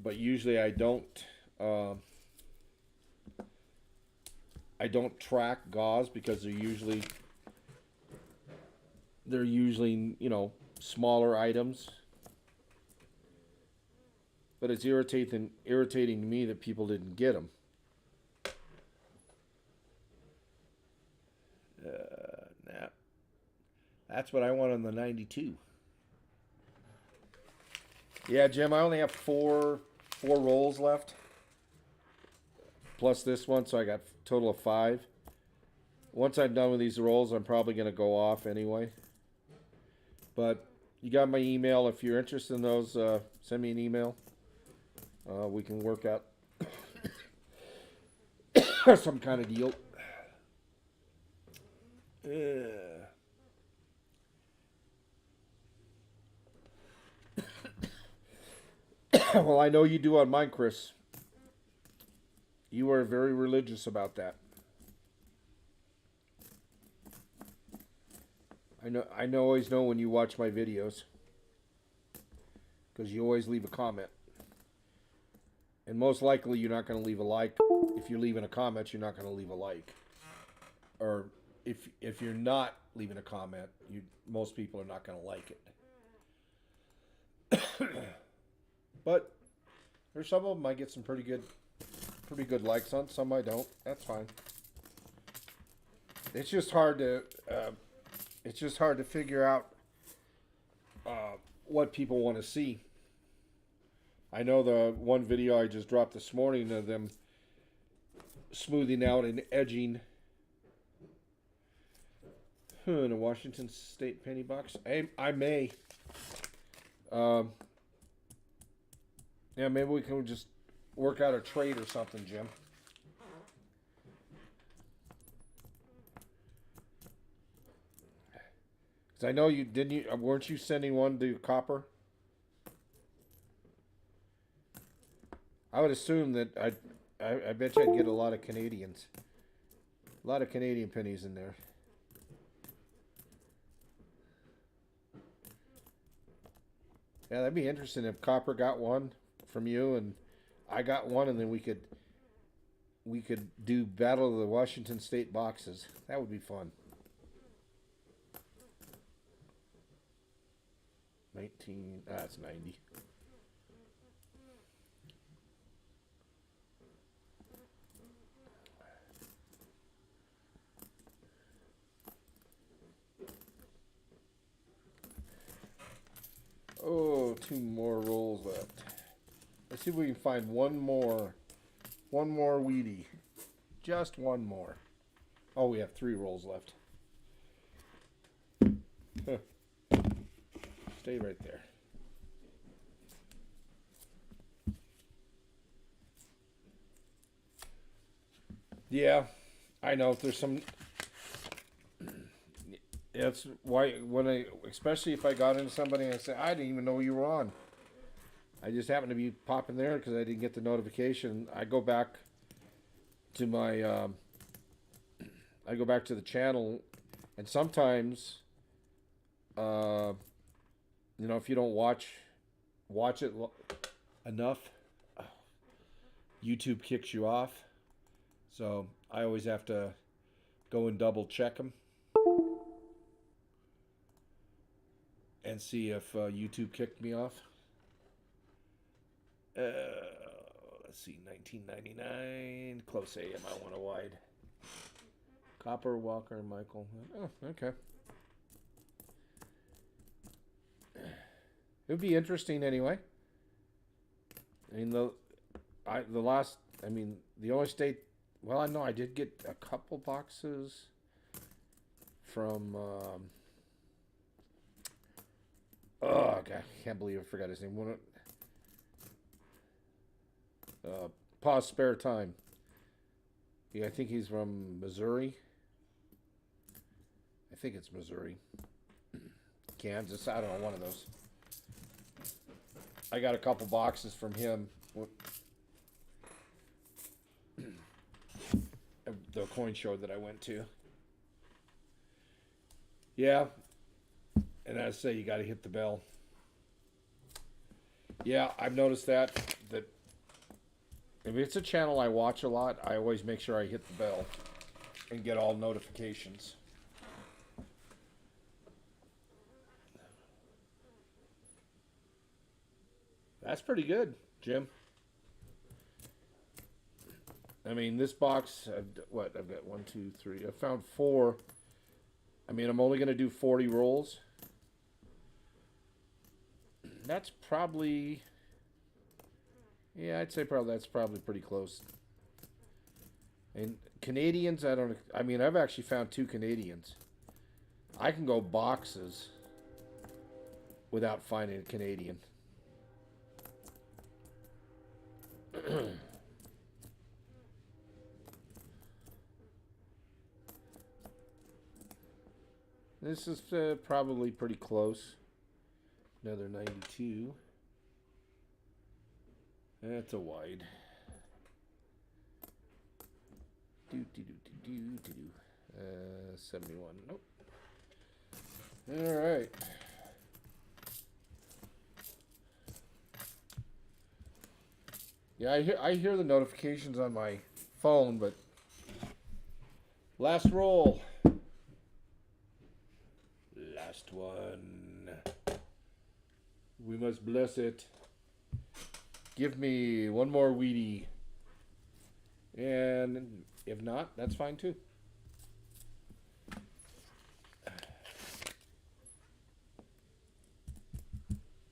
But usually I don't track gauze because they're usually smaller items. But it's irritating to me that people didn't get them. That's what I want on the 92. Yeah, Jim, I only have four rolls left. Plus this one, so I got a total of 5. Once I'm done with these rolls, I'm probably going to go off anyway. But you got my email. If you're interested in those, send me an email. We can work out some kind of deal. Well, I know you do on mine, Chris. You are very religious about that. I always know when you watch my videos. Because you always leave a comment. And most likely you're not going to leave a like. If you're leaving a comment, you're not going to leave a like. Or if you're not leaving a comment, most people are not going to like it. But there's some of them I get some pretty good likes on. Some I don't. That's fine. It's just hard to figure out what people want to see. I know the one video I just dropped this morning of them smoothing out and edging in a Washington State penny box. I may. Yeah, maybe we can just work out a trade or something, Jim. Because I know weren't you sending one to Copper? I would assume that I bet you I'd get a lot of Canadians. A lot of Canadian pennies in there. Yeah, that'd be interesting if Copper got one from you and I got one, and then we could do Battle of the Washington State boxes. That would be fun. 19. That's 90. Oh, 2 more rolls left. Let's see if we can find one more Wheatie. Just one more. Oh, we have 3 rolls left. Stay right there. Yeah, I know. There's some. That's why especially if I got into somebody and I say, I didn't even know you were on. I just happened to be popping there because I didn't get the notification. I go back to my, the channel, and sometimes, if you don't watch it enough, YouTube kicks you off. So I always have to go and double check them and see if YouTube kicked me off. Let's see, 1999, close AM, I want a wide. Copper, Walker, and Michael. Oh, okay. It would be interesting anyway. I mean, the only state. Well, I know I did get a couple boxes from. Oh God, I can't believe I forgot his name. Pause Spare Time. Yeah, I think he's from Missouri. I think it's Missouri. Kansas, I don't know, one of those. I got a couple boxes from him. The coin show that I went to. Yeah. And as I say, you got to hit the bell. Yeah, I've noticed that if it's a channel I watch a lot, I always make sure I hit the bell and get all notifications. That's pretty good, Jim. I mean, this box, I've got 1, 2, 3. I found 4 I mean, I'm only going to do 40 rolls. That's probably... Yeah, I'd say that's probably pretty close. And Canadians, I mean, I've actually found 2 Canadians. I can go boxes without finding a Canadian. This is probably pretty close. Another 92. That's a wide. 71. Nope. All right. Yeah, I hear the notifications on my phone, but last roll. Last one. We must bless it. Give me one more Wheatie. And if not, that's fine too.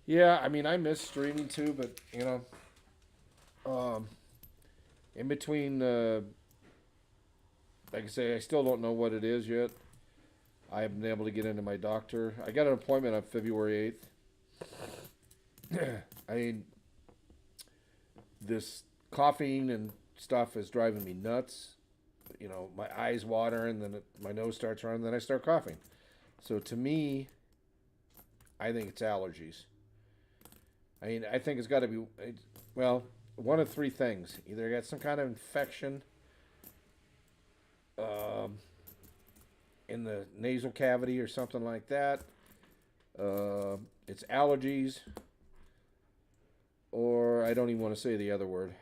Yeah, I mean, I miss streaming too, but you know, in between, like I say, I still don't know what it is yet. I haven't been able to get into my doctor. I got an appointment on February 8th. I mean, this coughing and stuff is driving me nuts. You know, my eyes water, and then my nose starts running, then I start coughing. So to me, I think it's allergies. I mean, I think it's got to be, well, one of 3 things. Either I got some kind of infection in the nasal cavity or something like that. It's allergies, or I don't even want to say the other word.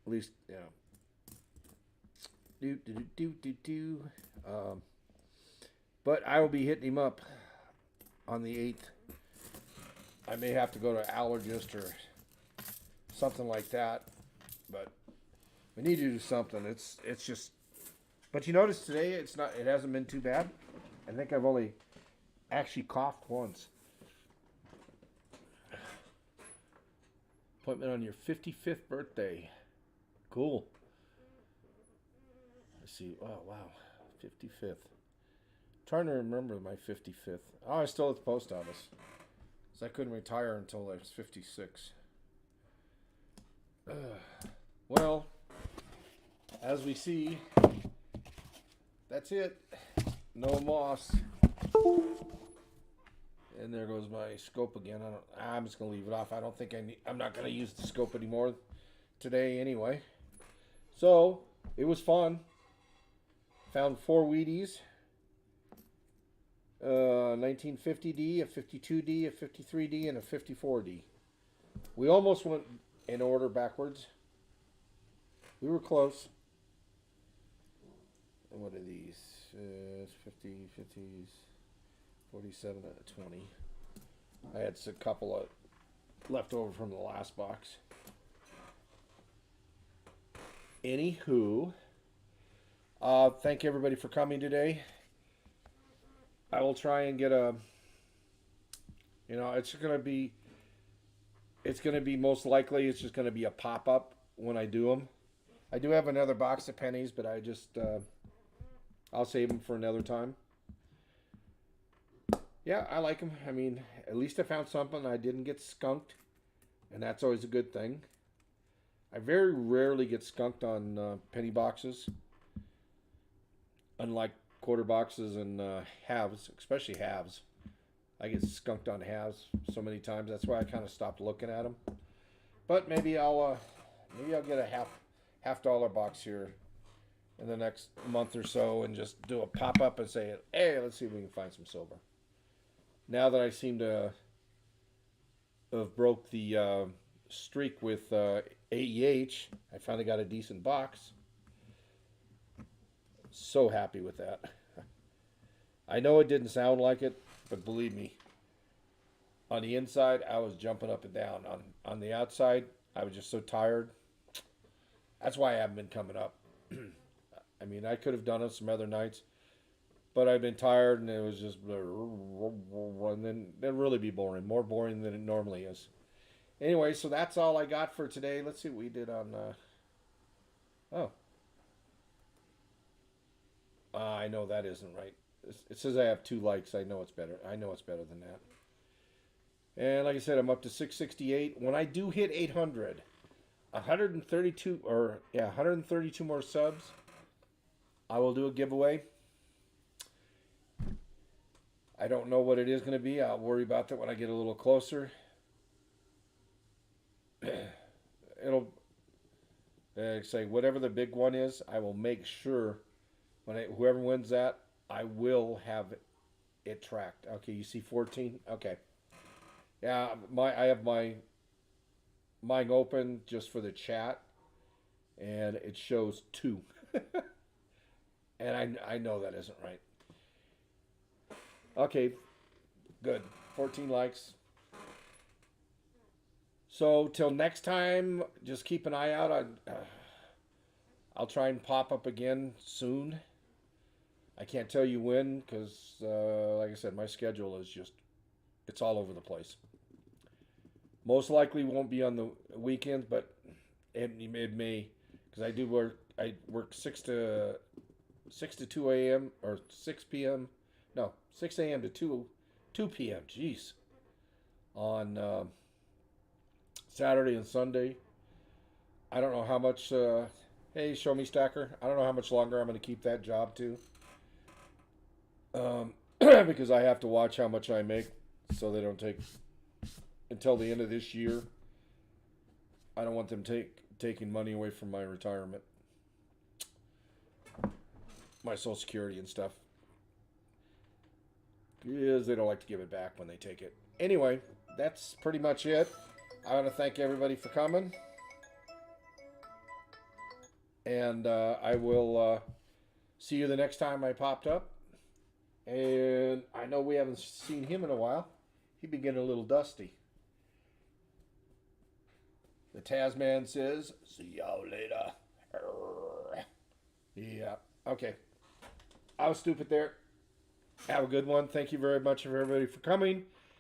At least, you know. But I will be hitting him up on the 8th. I may have to go to an allergist or something like that, but we need to do something. It's just, but you notice today it hasn't been too bad. I think I've only actually coughed once. Appointment on your 55th birthday. Cool. Let's see. Oh, wow. 55th. Trying to remember my 55th. Oh, I was still at the post office. So I couldn't retire until I was 56. Well, as we see, that's it. No moss. And there goes my scope again. I'm just gonna leave it off. I don't think I'm not gonna use the scope anymore today anyway. So it was fun. Found 4 Wheaties. 1950D, a 52D, a 53D, and a 54D. We almost went in order backwards. We were close. And what are these? 50, 50s, 47 out of 20. I had a couple of left over from the last box. Anywho, thank everybody for coming today. I will try and get it's going to be most likely, it's just going to be a pop-up when I do them. I do have another box of pennies, but I'll save them for another time. Yeah, I like them. I mean, at least I found something. I didn't get skunked, and that's always a good thing. I very rarely get skunked on penny boxes, unlike quarter boxes and halves, especially halves. I get skunked on halves so many times. That's why I kind of stopped looking at them. But maybe I'll get a half dollar box here in the next month or so and just do a pop up and say, hey, let's see if we can find some silver. Now that I seem to have broke the streak with AEH, I finally got a decent box. So happy with that. I know it didn't sound like it, but believe me, on the inside, I was jumping up and down. On the outside, I was just so tired. That's why I haven't been coming up. I mean, I could have done it some other nights, but I've been tired and it was just, and then it'd really be boring, more boring than it normally is. Anyway, so that's all I got for today. Let's see what we did on. Oh, I know that isn't right. It says I have 2 likes. I know it's better. I know it's better than that. And like I said, I'm up to 668. When I do hit 800, 132 or yeah, 132 more subs, I will do a giveaway. I don't know what it is going to be. I'll worry about that when I get a little closer. It'll say whatever the big one is. I will make sure whoever wins that, I will have it tracked. Okay, you see 14. Okay, yeah, I have mine open just for the chat, and it shows 2, and I know that isn't right. Okay, good. 14 likes. So till next time, just keep an eye out on. I'll try and pop up again soon. I can't tell you when because, like I said, my schedule is it's all over the place. Most likely won't be on the weekends, but it may because I do work. I work 6 to 2 a.m. or 6 p.m. No, 6 a.m. to 2 p.m. Jeez, on Saturday and Sunday. I don't know how much. Hey, show me Stacker. I don't know how much longer I'm going to keep that job too. Because I have to watch how much I make, so they don't take until the end of this year. I don't want them taking money away from my retirement, my Social Security and stuff, because they don't like to give it back when they take it. Anyway, that's pretty much it. I want to thank everybody for coming. And I will see you the next time I popped up. And I know we haven't seen him in a while. He'd be getting a little dusty. The Tasman says, see y'all later. Yeah, okay. I was stupid there. Have a good one. Thank you very much, everybody, for coming.